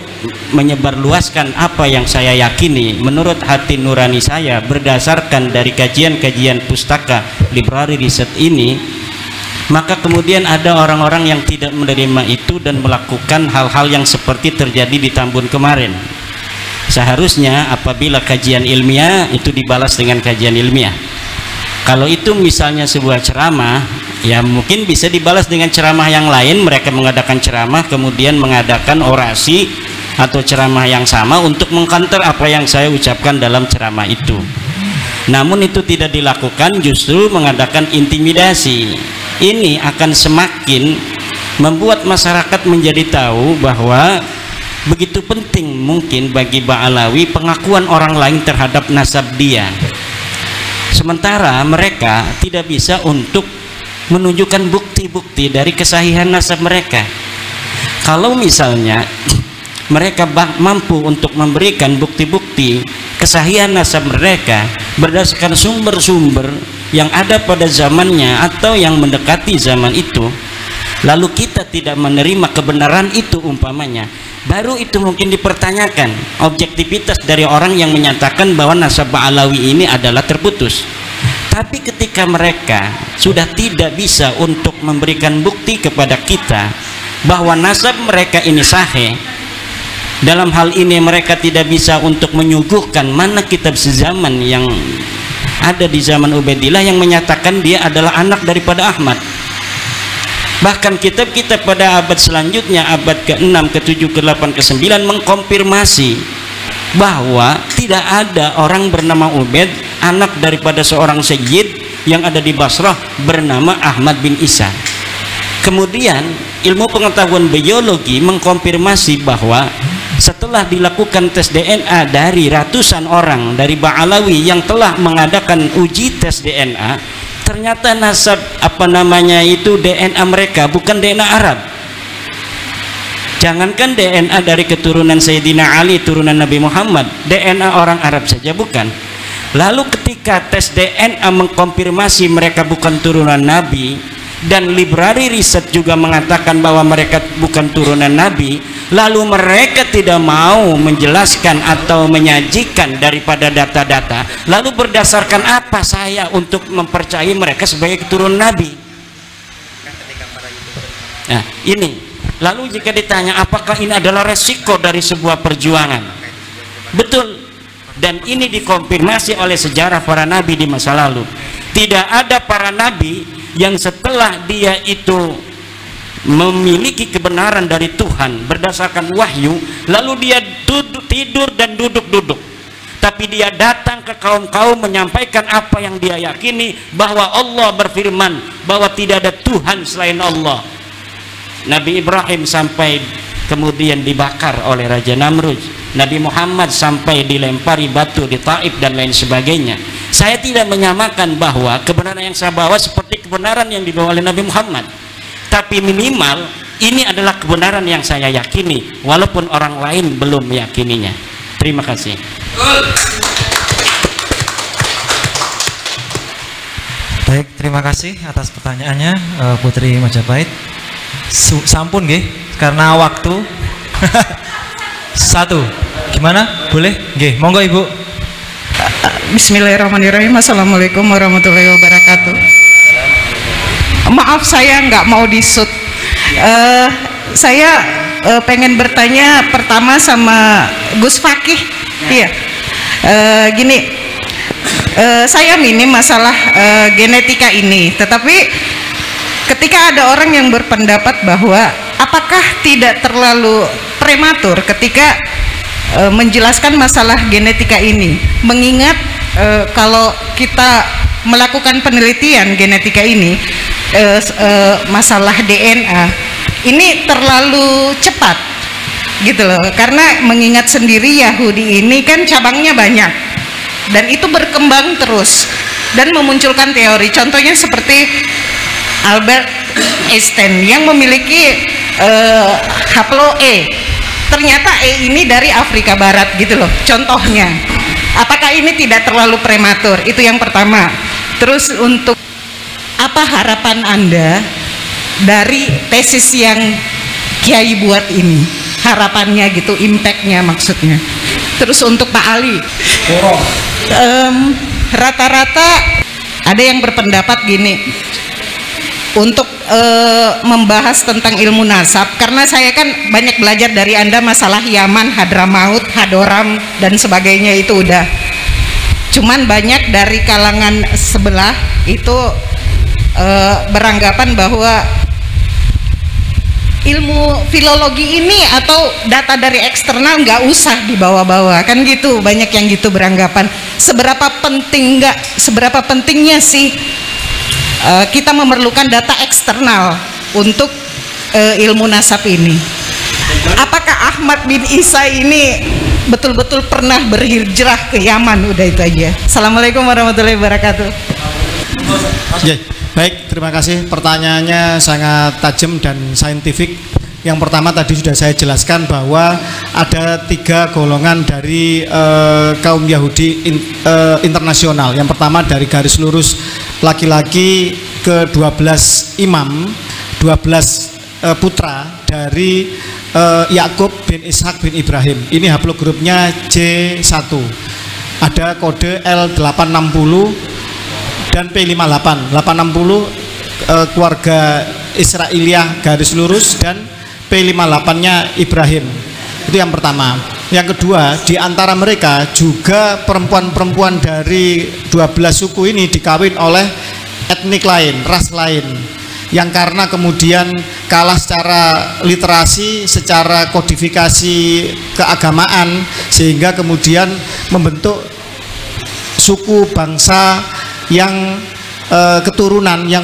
menyebarluaskan apa yang saya yakini menurut hati nurani saya berdasarkan dari kajian-kajian pustaka library riset ini, maka kemudian ada orang-orang yang tidak menerima itu dan melakukan hal-hal yang seperti terjadi di Tambun kemarin. Seharusnya apabila kajian ilmiah itu dibalas dengan kajian ilmiah. Kalau itu misalnya sebuah ceramah, ya mungkin bisa dibalas dengan ceramah yang lain. Mereka mengadakan ceramah kemudian mengadakan orasi atau ceramah yang sama untuk mengkanter apa yang saya ucapkan dalam ceramah itu. Namun itu tidak dilakukan, justru mengadakan intimidasi. Ini akan semakin membuat masyarakat menjadi tahu bahwa begitu penting mungkin bagi Ba'alawi pengakuan orang lain terhadap nasab dia, sementara mereka tidak bisa untuk menunjukkan bukti-bukti dari kesahihan nasab mereka. Kalau misalnya mereka mampu untuk memberikan bukti-bukti kesahihan nasab mereka berdasarkan sumber-sumber yang ada pada zamannya atau yang mendekati zaman itu, lalu kita tidak menerima kebenaran itu umpamanya, baru itu mungkin dipertanyakan objektivitas dari orang yang menyatakan bahwa nasab Ba'alawi ini adalah terputus. Tapi ketika mereka sudah tidak bisa untuk memberikan bukti kepada kita bahwa nasab mereka ini sahih, dalam hal ini mereka tidak bisa untuk menyuguhkan mana kitab sezaman yang ada di zaman Ubaidillah yang menyatakan dia adalah anak daripada Ahmad. Bahkan kitab-kitab pada abad selanjutnya, abad ke-6, ke-7, ke-8, ke-9 mengkonfirmasi bahwa tidak ada orang bernama Ubaid, anak daripada seorang sayyid yang ada di Basrah bernama Ahmad bin Isa. Kemudian ilmu pengetahuan biologi mengkonfirmasi bahwa setelah dilakukan tes DNA dari ratusan orang dari Ba'alawi yang telah mengadakan uji tes DNA, ternyata nasab DNA mereka bukan DNA Arab. Jangankan DNA dari keturunan Sayyidina Ali, turunan Nabi Muhammad, DNA orang Arab saja bukan. Lalu ketika tes DNA mengkonfirmasi mereka bukan turunan Nabi, dan library riset juga mengatakan bahwa mereka bukan turunan Nabi, lalu mereka tidak mau menjelaskan atau menyajikan daripada data-data, lalu berdasarkan apa saya untuk mempercayai mereka sebagai keturunan Nabi? Nah ini, lalu jika ditanya apakah ini adalah resiko dari sebuah perjuangan, betul. Dan ini dikonfirmasi oleh sejarah para nabi di masa lalu. Tidak ada para nabi yang setelah dia itu memiliki kebenaran dari Tuhan berdasarkan wahyu, lalu dia tidur dan duduk-duduk, tapi dia datang ke kaum-kaum menyampaikan apa yang dia yakini, bahwa Allah berfirman bahwa tidak ada Tuhan selain Allah. Nabi Ibrahim sampai kemudian dibakar oleh Raja Namrud, Nabi Muhammad sampai dilempari batu di Taif dan lain sebagainya. Saya tidak menyamakan bahwa kebenaran yang saya bawa seperti kebenaran yang dibawa oleh Nabi Muhammad, tapi minimal ini adalah kebenaran yang saya yakini walaupun orang lain belum meyakininya. Terima kasih. Baik, terima kasih atas pertanyaannya Putri Majapahit. Sampun nggih karena waktu. Satu, gimana? Boleh? Nggih, monggo Ibu. Bismillahirrahmanirrahim. Assalamualaikum warahmatullahi wabarakatuh. Maaf saya nggak mau disut. Saya pengen bertanya pertama sama Gus Fakih. Iya. Gini, saya minim masalah genetika ini, tetapi ketika ada orang yang berpendapat bahwa apakah tidak terlalu prematur ketika menjelaskan masalah genetika ini, mengingat kalau kita melakukan penelitian genetika ini, masalah DNA ini terlalu cepat gitu loh, karena mengingat sendiri Yahudi ini kan cabangnya banyak dan itu berkembang terus dan memunculkan teori, contohnya seperti Albert Einstein yang memiliki haplo E, ternyata E ini dari Afrika Barat gitu loh, contohnya. Apakah ini tidak terlalu prematur? Itu yang pertama. Terus untuk apa harapan Anda dari tesis yang Kiai buat ini, harapannya gitu, impactnya maksudnya. Terus untuk Pak Ali, rata-rata ada yang berpendapat gini, untuk membahas tentang ilmu nasab, karena saya kan banyak belajar dari Anda masalah Yaman, Hadramaut, Hadoram dan sebagainya, itu udah. Cuman banyak dari kalangan sebelah itu beranggapan bahwa ilmu filologi ini atau data dari eksternal nggak usah dibawa-bawa, kan gitu, banyak yang gitu beranggapan. Seberapa pentingnya sih kita memerlukan data eksternal untuk ilmu nasab ini? Apakah Ahmad bin Isa ini betul-betul pernah berhijrah ke Yaman? Udah itu aja. Assalamualaikum warahmatullahi wabarakatuh. Ya, baik, terima kasih. Pertanyaannya sangat tajam dan saintifik. Yang pertama tadi sudah saya jelaskan bahwa ada 3 golongan dari kaum Yahudi internasional. Yang pertama dari garis lurus laki-laki ke 12 imam, 12 putra dari Yakub bin Ishak bin Ibrahim. Ini haplogrupnya J1. Ada kode L860 dan P58. 860 keluarga Israiliyah garis lurus dan P58-nya Ibrahim. Itu yang pertama. Yang kedua, di antara mereka juga perempuan-perempuan dari 12 suku ini dikawin oleh etnik lain, ras lain. yang karena kemudian kalah secara literasi, secara kodifikasi keagamaan, sehingga kemudian membentuk suku bangsa yang keturunan yang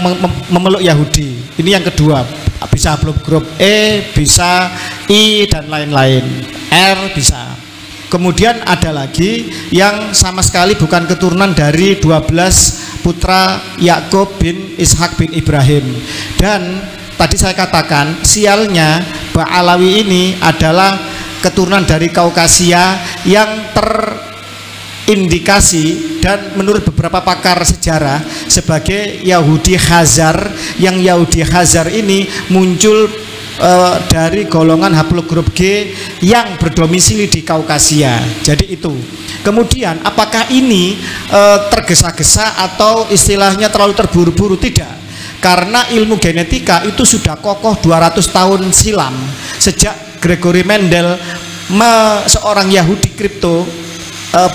memeluk Yahudi. Ini yang kedua, bisa grup E, bisa I dan lain-lain, R bisa. Kemudian ada lagi yang sama sekali bukan keturunan dari 12 putra Yakub bin Ishak bin Ibrahim. Dan tadi saya katakan sialnya Ba'alawi ini adalah keturunan dari Kaukasia yang terindikasi dan menurut beberapa pakar sejarah sebagai Yahudi Khazar, yang Yahudi Khazar ini muncul dari golongan haplogrup G yang berdomisili di Kaukasia. Jadi itu. Kemudian apakah ini tergesa-gesa atau istilahnya terlalu terburu-buru? Tidak. Karena ilmu genetika itu sudah kokoh 200 tahun silam, sejak Gregory Mendel, seorang Yahudi kripto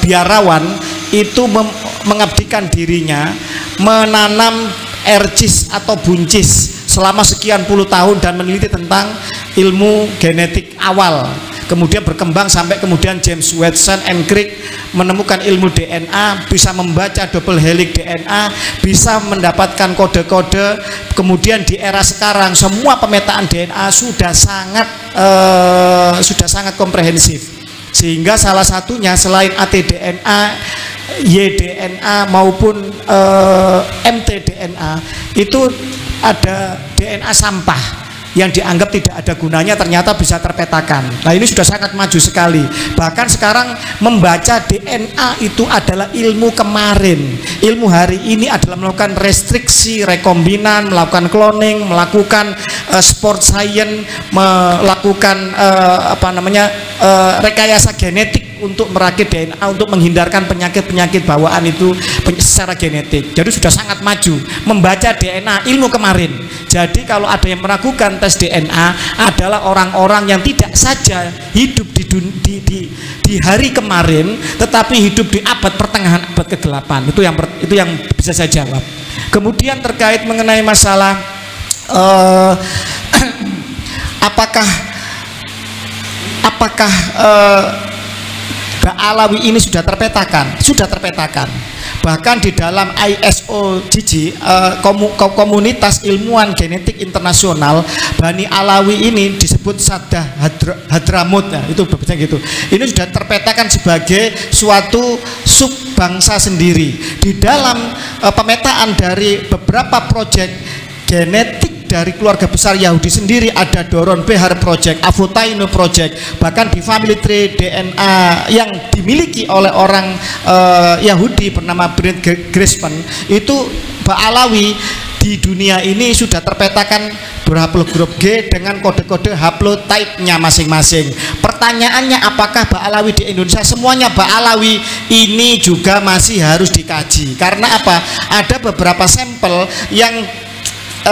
biarawan, itu mengabdikan dirinya menanam ercis atau buncis selama sekian puluh tahun dan meneliti tentang ilmu genetik awal. Kemudian berkembang sampai kemudian James Watson and Crick menemukan ilmu DNA, bisa membaca double helix DNA, bisa mendapatkan kode-kode. Kemudian di era sekarang semua pemetaan DNA sudah sangat komprehensif, sehingga salah satunya selain ATDNA, YDNA maupun mtDNA itu ada DNA sampah yang dianggap tidak ada gunanya, ternyata bisa terpetakan. Nah, ini sudah sangat maju sekali. Bahkan sekarang membaca DNA itu adalah ilmu kemarin. Ilmu hari ini adalah melakukan restriksi rekombinan, melakukan cloning, melakukan sport science, melakukan rekayasa genetik untuk merakit DNA, untuk menghindarkan penyakit-penyakit bawaan itu secara genetik. Jadi sudah sangat maju membaca DNA, ilmu kemarin. Jadi kalau ada yang meragukan tes DNA adalah orang-orang yang tidak saja hidup di hari kemarin, tetapi hidup di abad pertengahan abad ke-8. Itu yang bisa saya jawab. Kemudian terkait mengenai masalah apakah Ba'alawi ini sudah terpetakan? Sudah terpetakan. Bahkan di dalam ISOGG, komunitas ilmuwan genetik internasional, Bani Alawi ini disebut Saddah Hadramut, ya, itu berbeda gitu. Ini sudah terpetakan sebagai suatu subbangsa sendiri. Di dalam pemetaan dari beberapa proyek genetik dari keluarga besar Yahudi sendiri, ada Doron Behar Project, Avotaino Project, bahkan di family tree DNA yang dimiliki oleh orang Yahudi bernama Brent Grisman, itu Ba'alawi di dunia ini sudah terpetakan berhaplogrup G dengan kode-kode haplotype-nya masing-masing. Pertanyaannya, apakah Ba'alawi di Indonesia? Semuanya Ba'alawi ini juga masih harus dikaji. Karena apa? Ada beberapa sampel yang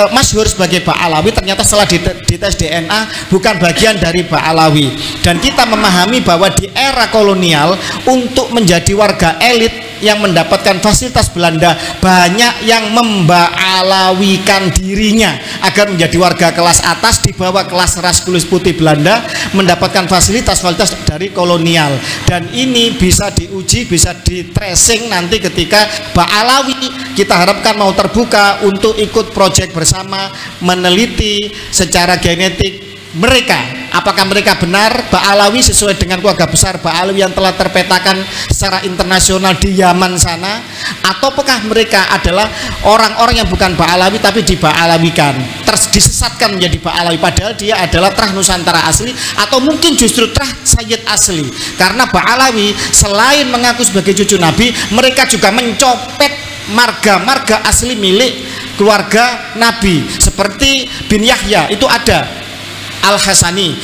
masyhur sebagai Ba'alawi, ternyata setelah dites DNA bukan bagian dari Ba'alawi. Dan kita memahami bahwa di era kolonial, untuk menjadi warga elit yang mendapatkan fasilitas Belanda, banyak yang memba'alawikan dirinya agar menjadi warga kelas atas di bawah kelas ras kulit putih Belanda, mendapatkan fasilitas dari kolonial. Dan ini bisa diuji, bisa di tracing nanti ketika Ba'alawi kita harapkan mau terbuka untuk ikut proyek bersama meneliti secara genetik mereka, apakah mereka benar Ba'alawi sesuai dengan keluarga besar Ba'alawi yang telah terpetakan secara internasional di Yaman sana, ataukah mereka adalah orang-orang yang bukan Ba'alawi tapi di-Ba'alawikan, disesatkan menjadi Ba'alawi, padahal dia adalah Trah Nusantara asli, atau mungkin justru Trah Sayyid asli. Karena Ba'alawi selain mengaku sebagai cucu Nabi, mereka juga mencopet marga-marga asli milik keluarga Nabi, seperti bin Yahya itu ada Al-Hasani,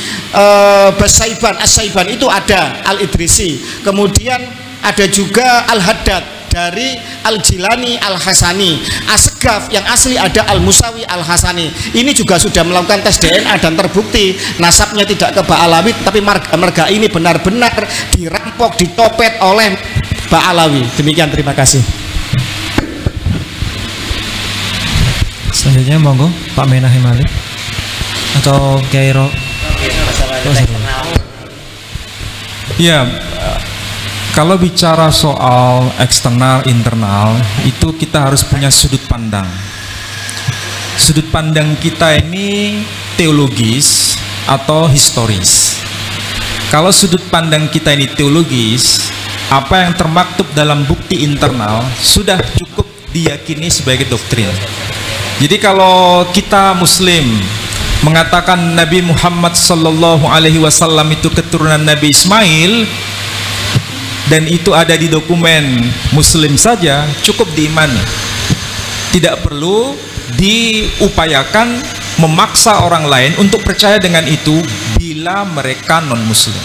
Basaiban, As-Saiban itu ada Al-Idrisi, kemudian ada juga Al-Haddad dari Al-Jilani Al-Hasani, Asgaf yang asli ada Al-Musawi Al-Hasani. Ini juga sudah melakukan tes DNA dan terbukti nasabnya tidak ke Ba'alawi, tapi marga ini benar-benar dirampok, dicopet oleh Ba'alawi. Demikian, terima kasih. Selanjutnya monggo Pak Menahem Ali atau Kiai Ro? Ya, kalau bicara soal eksternal internal itu kita harus punya sudut pandang. Sudut pandang kita ini teologis atau historis. Kalau sudut pandang kita ini teologis, apa yang termaktub dalam bukti internal sudah cukup diyakini sebagai doktrin. Jadi kalau kita Muslim mengatakan Nabi Muhammad sallallahu alaihi wasallam itu keturunan Nabi Ismail dan itu ada di dokumen Muslim saja, cukup diimani. Tidak perlu diupayakan memaksa orang lain untuk percaya dengan itu bila mereka non Muslim.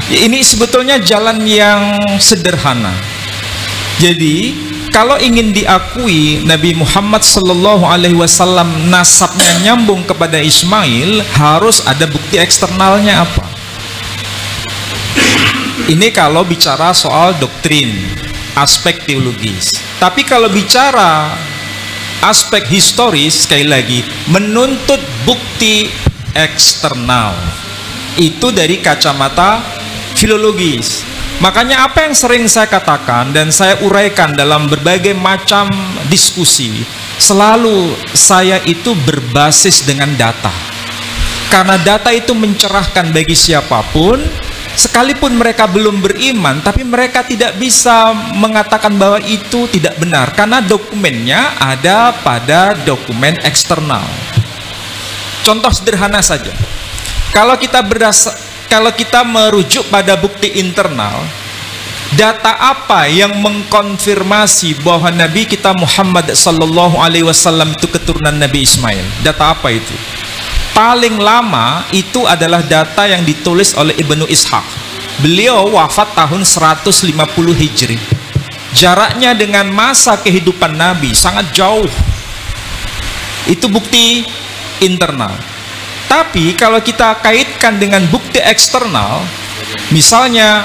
Ini sebetulnya jalan yang sederhana. Jadi kalau ingin diakui Nabi Muhammad sallallahu alaihi wasallam nasabnya nyambung kepada Ismail, harus ada bukti eksternalnya apa? Ini kalau bicara soal doktrin, aspek teologis. Tapi kalau bicara aspek historis, sekali lagi menuntut bukti eksternal. Itu dari kacamata filologis. Makanya apa yang sering saya katakan dan saya uraikan dalam berbagai macam diskusi, selalu saya itu berbasis dengan data. Karena data itu mencerahkan bagi siapapun, sekalipun mereka belum beriman, tapi mereka tidak bisa mengatakan bahwa itu tidak benar karena dokumennya ada pada dokumen eksternal. Contoh sederhana saja. Kalau kita merujuk pada bukti internal, data apa yang mengkonfirmasi bahwa Nabi kita Muhammad sallallahu alaihi wasallam itu keturunan Nabi Ismail? Data apa itu? Paling lama itu adalah data yang ditulis oleh Ibnu Ishaq. Beliau wafat tahun 150 Hijri. Jaraknya dengan masa kehidupan Nabi sangat jauh. Itu bukti internal. Tapi kalau kita kaitkan dengan bukti eksternal, misalnya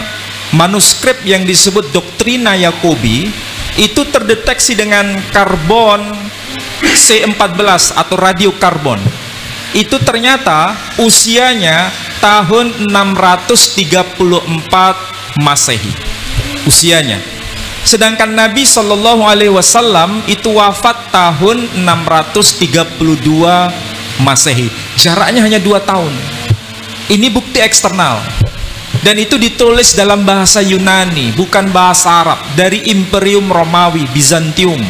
manuskrip yang disebut Doktrina Yakobi itu terdeteksi dengan karbon C14 atau radiokarbon. Itu ternyata usianya tahun 634 Masehi. Usianya. Sedangkan Nabi Shallallahu Alaihi Wasallam itu wafat tahun 632 Masehi. Jaraknya hanya 2 tahun. Ini bukti eksternal. Dan itu ditulis dalam bahasa Yunani, bukan bahasa Arab, dari Imperium Romawi, Bizantium.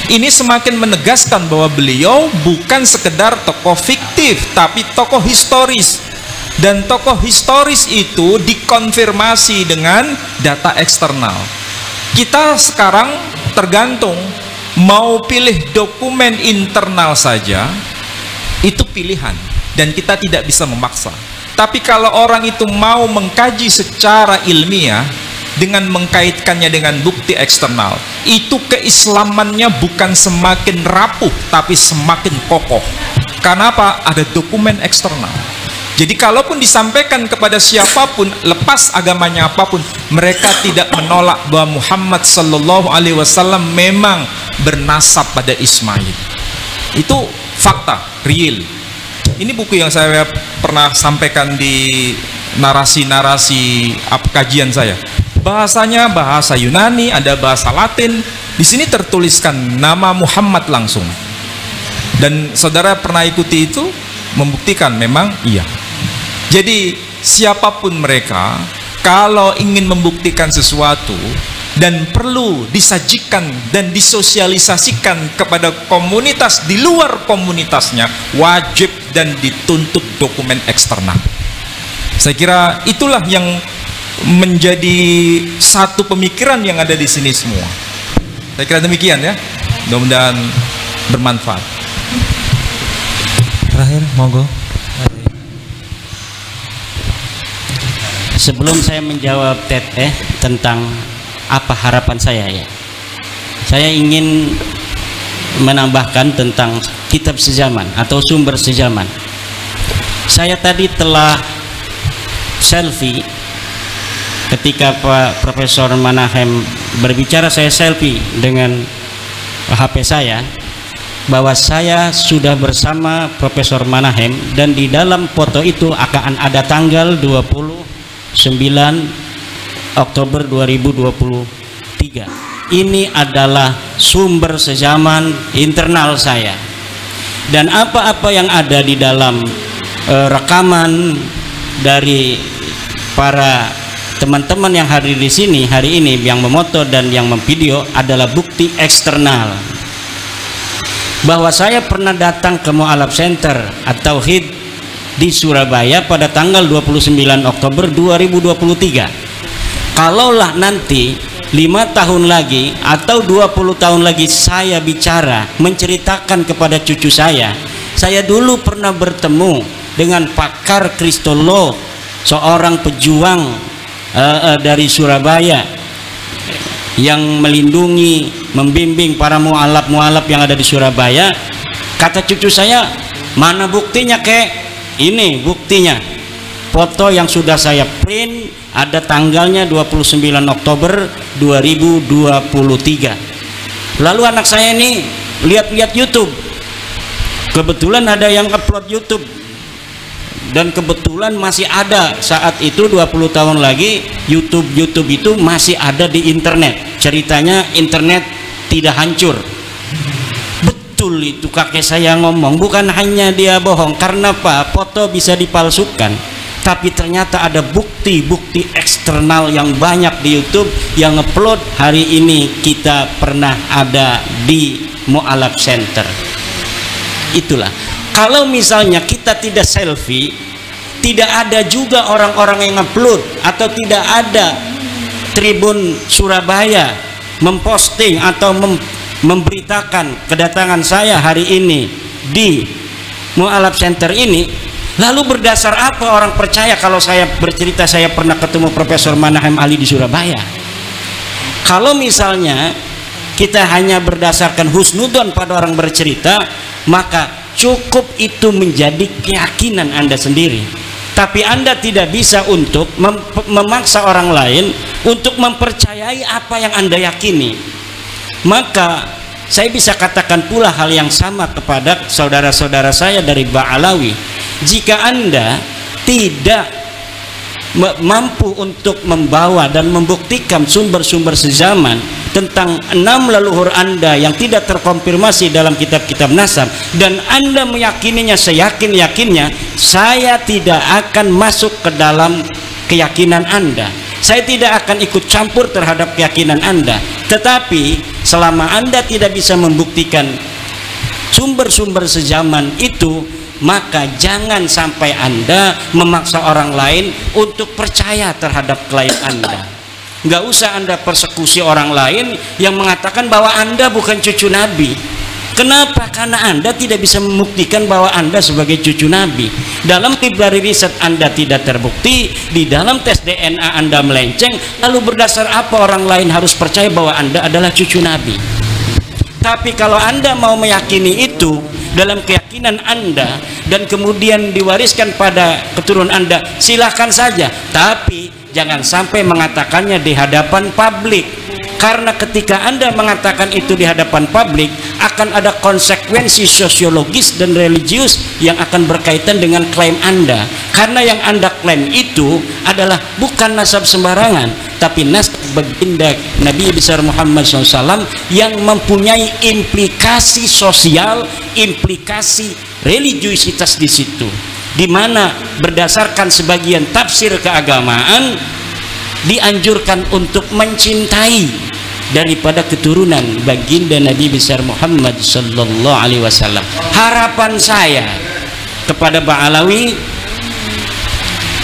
Ini semakin menegaskan bahwa beliau bukan sekedar tokoh fiktif, tapi tokoh historis. Dan tokoh historis itu dikonfirmasi dengan data eksternal. Kita sekarang tergantung mau pilih dokumen internal saja, itu pilihan dan kita tidak bisa memaksa. Tapi kalau orang itu mau mengkaji secara ilmiah dengan mengkaitkannya dengan bukti eksternal, itu keislamannya bukan semakin rapuh tapi semakin kokoh. Karena apa? Ada dokumen eksternal. Jadi kalaupun disampaikan kepada siapapun, lepas agamanya apapun, mereka tidak menolak bahwa Muhammad sallallahu alaihi wasallam memang bernasab pada Ismail. Itu fakta, real. Ini buku yang saya pernah sampaikan di narasi-narasi kajian saya. Bahasanya bahasa Yunani, ada bahasa Latin. Di sini tertuliskan nama Muhammad langsung. Dan saudara pernah ikuti itu, membuktikan memang iya. Jadi siapapun mereka, kalau ingin membuktikan sesuatu dan perlu disajikan dan disosialisasikan kepada komunitas di luar komunitasnya, wajib dan dituntut dokumen eksternal. Saya kira itulah yang menjadi satu pemikiran yang ada di sini semua. Saya kira demikian ya. Mudah-mudahan bermanfaat. Terakhir, monggo. Sebelum saya menjawab Teteh tentang apa harapan saya ya, saya ingin menambahkan tentang kitab sejaman atau sumber sejaman. Saya tadi telah selfie ketika Pak Profesor Menahem berbicara, saya selfie dengan HP saya bahwa saya sudah bersama Profesor Manahem, dan di dalam foto itu akan ada tanggal 29 Oktober 2023. Ini adalah sumber sezaman internal saya, dan apa-apa yang ada di dalam rekaman dari para teman-teman yang hadir di sini hari ini, yang memoto dan yang memvideo, adalah bukti eksternal bahwa saya pernah datang ke Mu'alaf Center At-Tauhid di Surabaya pada tanggal 29 Oktober 2023. Kalaulah nanti 5 tahun lagi atau 20 tahun lagi saya bicara menceritakan kepada cucu saya dulu pernah bertemu dengan pakar kristolog, seorang pejuang dari Surabaya yang melindungi, membimbing para mu'alaf yang ada di Surabaya. Kata cucu saya, mana buktinya kek? Ini buktinya, foto yang sudah saya print, ada tanggalnya 29 Oktober 2023. Lalu anak saya ini lihat-lihat YouTube, kebetulan ada yang upload YouTube, dan kebetulan masih ada saat itu 20 tahun lagi YouTube itu masih ada di internet. Ceritanya internet tidak hancur. Betul itu kakek saya ngomong, bukan hanya dia bohong. Karena apa? Foto bisa dipalsukan, tapi ternyata ada bukti-bukti eksternal yang banyak di YouTube yang upload. Hari ini kita pernah ada di Mu'alaf Center. Itulah, kalau misalnya kita tidak selfie, tidak ada juga orang-orang yang upload, atau tidak ada Tribun Surabaya memposting atau memberitakan kedatangan saya hari ini di Mu'alaf Center ini, lalu berdasar apa orang percaya kalau saya bercerita saya pernah ketemu Profesor Manahem Ali di Surabaya? Kalau misalnya kita hanya berdasarkan husnudon pada orang bercerita, maka cukup itu menjadi keyakinan Anda sendiri. Tapi Anda tidak bisa untuk memaksa orang lain untuk mempercayai apa yang Anda yakini. Maka saya bisa katakan pula hal yang sama kepada saudara-saudara saya dari Ba'alawi. Jika Anda tidak mampu untuk membawa dan membuktikan sumber-sumber sezaman tentang 6 leluhur Anda yang tidak terkonfirmasi dalam kitab-kitab nasab, dan Anda meyakininya seyakin-yakinnya, saya tidak akan masuk ke dalam keyakinan Anda. Saya tidak akan ikut campur terhadap keyakinan Anda. Tetapi selama Anda tidak bisa membuktikan sumber-sumber sezaman itu, maka jangan sampai Anda memaksa orang lain untuk percaya terhadap klaim Anda. Nggak usah Anda persekusi orang lain yang mengatakan bahwa Anda bukan cucu Nabi. Kenapa? Karena Anda tidak bisa membuktikan bahwa Anda sebagai cucu Nabi. Dalam library riset Anda tidak terbukti, di dalam tes DNA Anda melenceng, lalu berdasar apa orang lain harus percaya bahwa Anda adalah cucu Nabi? Tapi kalau Anda mau meyakini itu dalam keyakinan Anda dan kemudian diwariskan pada keturunan Anda, silahkan saja. Tapi jangan sampai mengatakannya di hadapan publik. Karena ketika Anda mengatakan itu di hadapan publik, akan ada konsekuensi sosiologis dan religius yang akan berkaitan dengan klaim Anda. Karena yang Anda klaim itu adalah bukan nasab sembarangan, tapi nasab baginda Nabi besar Muhammad SAW yang mempunyai implikasi sosial, implikasi religiusitas di situ, di mana berdasarkan sebagian tafsir keagamaan dianjurkan untuk mencintai daripada keturunan baginda Nabi besar Muhammad sallallahu alaihi wasallam. Harapan saya kepada Ba'alawi,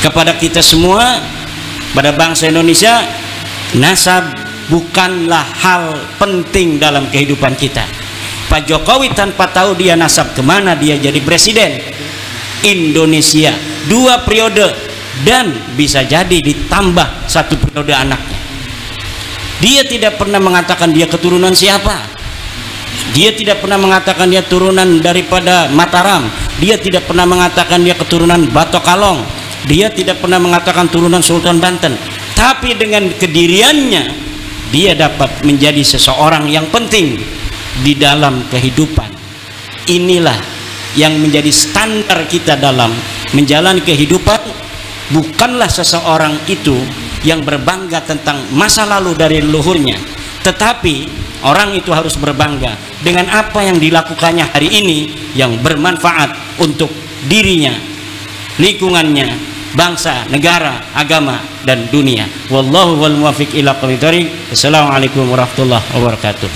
kepada kita semua, pada bangsa Indonesia, nasab bukanlah hal penting dalam kehidupan kita. Pak Jokowi tanpa tahu dia nasab kemana dia jadi presiden Indonesia 2 periode, dan bisa jadi ditambah 1 periode anaknya. Dia tidak pernah mengatakan dia keturunan siapa. Dia tidak pernah mengatakan dia turunan daripada Mataram. Dia tidak pernah mengatakan dia keturunan Batok Kalong. Dia tidak pernah mengatakan turunan Sultan Banten. Tapi dengan kediriannya, dia dapat menjadi seseorang yang penting di dalam kehidupan. inilah yang menjadi standar kita dalam menjalani kehidupan. Bukanlah seseorang itu yang berbangga tentang masa lalu dari leluhurnya, tetapi orang itu harus berbangga dengan apa yang dilakukannya hari ini yang bermanfaat untuk dirinya, lingkungannya, bangsa, negara, agama, dan dunia. Wallahu wal muwaffiq ila aqwamit thoriq. Assalamualaikum warahmatullahi wabarakatuh.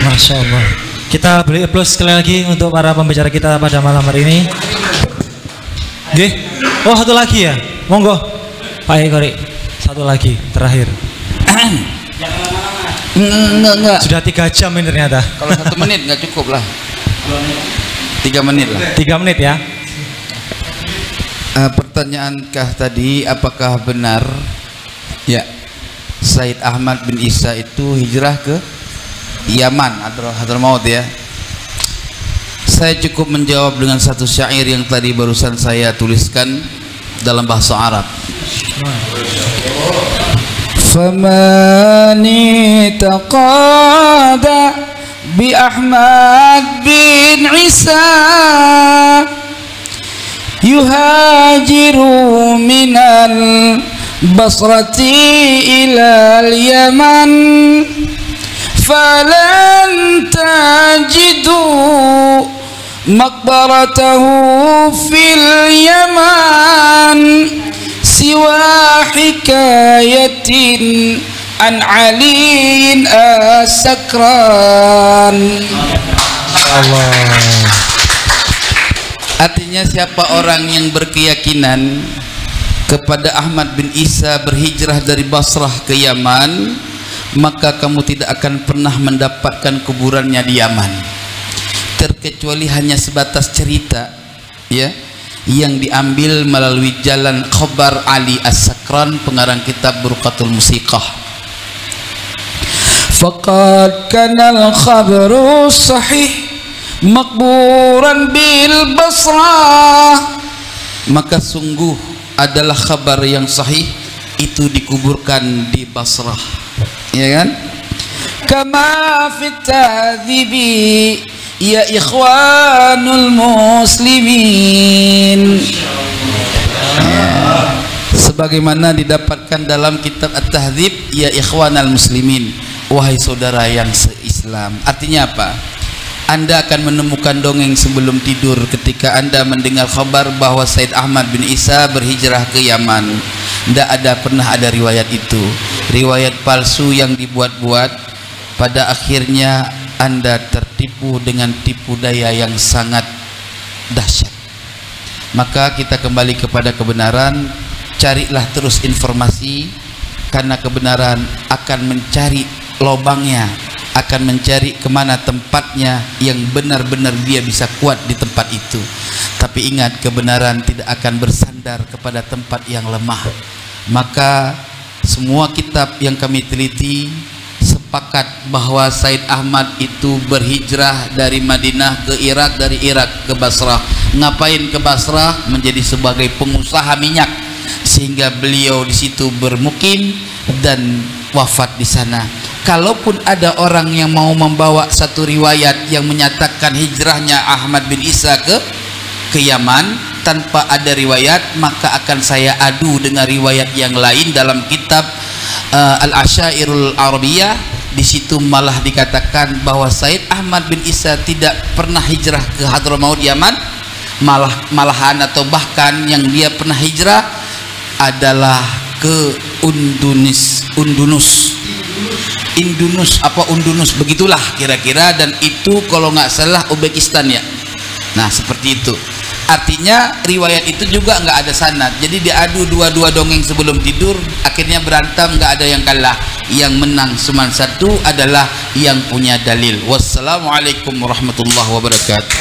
Masya Allah. Kita beri applause sekali lagi untuk para pembicara kita pada malam hari ini. Oke. Oh, satu lagi ya. Monggo. Pak Ekori. Satu lagi terakhir. Enggak. Sudah 3 jam ini ternyata. Kalau 1 menit nggak cukup lah. 3 menit lah. 3 menit ya. Pertanyaankah tadi, apakah benar ya Said Ahmad bin Isa itu hijrah ke Yaman atau Hadramaut ya? Saya cukup menjawab dengan satu syair yang tadi barusan saya tuliskan dalam bahasa Arab. Famani taqada bi Ahmad bin Isa yuhajiru minal basrati ilal Yaman falan tajidu maqbaratahu fil Yaman siwa hikayatin an aliin asakran. Allah. Artinya siapa orang yang berkeyakinan kepada Ahmad bin Isa berhijrah dari Basrah ke Yaman, maka kamu tidak akan pernah mendapatkan kuburannya di Yaman, terkecuali hanya sebatas cerita ya yang diambil melalui jalan Khabar Ali As-Sakran, pengarang kitab Burqatul Musiqah. Faqad kana al-khabaru sahih makburan bil Basrah, maka sungguh adalah kabar yang sahih itu dikuburkan di Basrah, ya kan? Kama fit tadzibi ya ikhwanul muslimin, sebagaimana didapatkan dalam kitab At-Tahdzib ya ikhwanal muslimin, wahai saudara yang se-Islam. Artinya apa? Anda akan menemukan dongeng sebelum tidur ketika Anda mendengar kabar bahwa Said Ahmad bin Isa berhijrah ke Yaman. Tidak pernah ada riwayat itu, riwayat palsu yang dibuat-buat. Pada akhirnya Anda tertipu dengan tipu daya yang sangat dahsyat. Maka kita kembali kepada kebenaran, carilah terus informasi, karena kebenaran akan mencari lobangnya, akan mencari kemana tempatnya yang benar-benar dia bisa kuat di tempat itu. Tapi ingat, kebenaran tidak akan bersandar kepada tempat yang lemah. Maka semua kitab yang kami teliti sepakat bahwa Said Ahmad itu berhijrah dari Madinah ke Irak, dari Irak ke Basrah. Ngapain ke Basrah? Menjadi sebagai pengusaha minyak, sehingga beliau di situ bermukim dan wafat di sana. Kalaupun ada orang yang mau membawa satu riwayat yang menyatakan hijrahnya Ahmad bin Isa ke Yaman tanpa ada riwayat, maka akan saya adu dengan riwayat yang lain dalam kitab Al-Asyairul Arabiyah. Di situ malah dikatakan bahwa Said Ahmad bin Isa tidak pernah hijrah ke Hadramaut Yaman, malahan atau bahkan yang dia pernah hijrah adalah ke Undunus begitulah kira-kira, dan itu kalau nggak salah Uzbekistan ya. Nah seperti itu. Artinya riwayat itu juga nggak ada sanad, jadi diadu dua-dua dongeng sebelum tidur, akhirnya berantem, nggak ada yang kalah. Yang menang cuma satu adalah yang punya dalil. Wassalamualaikum warahmatullahi wabarakatuh.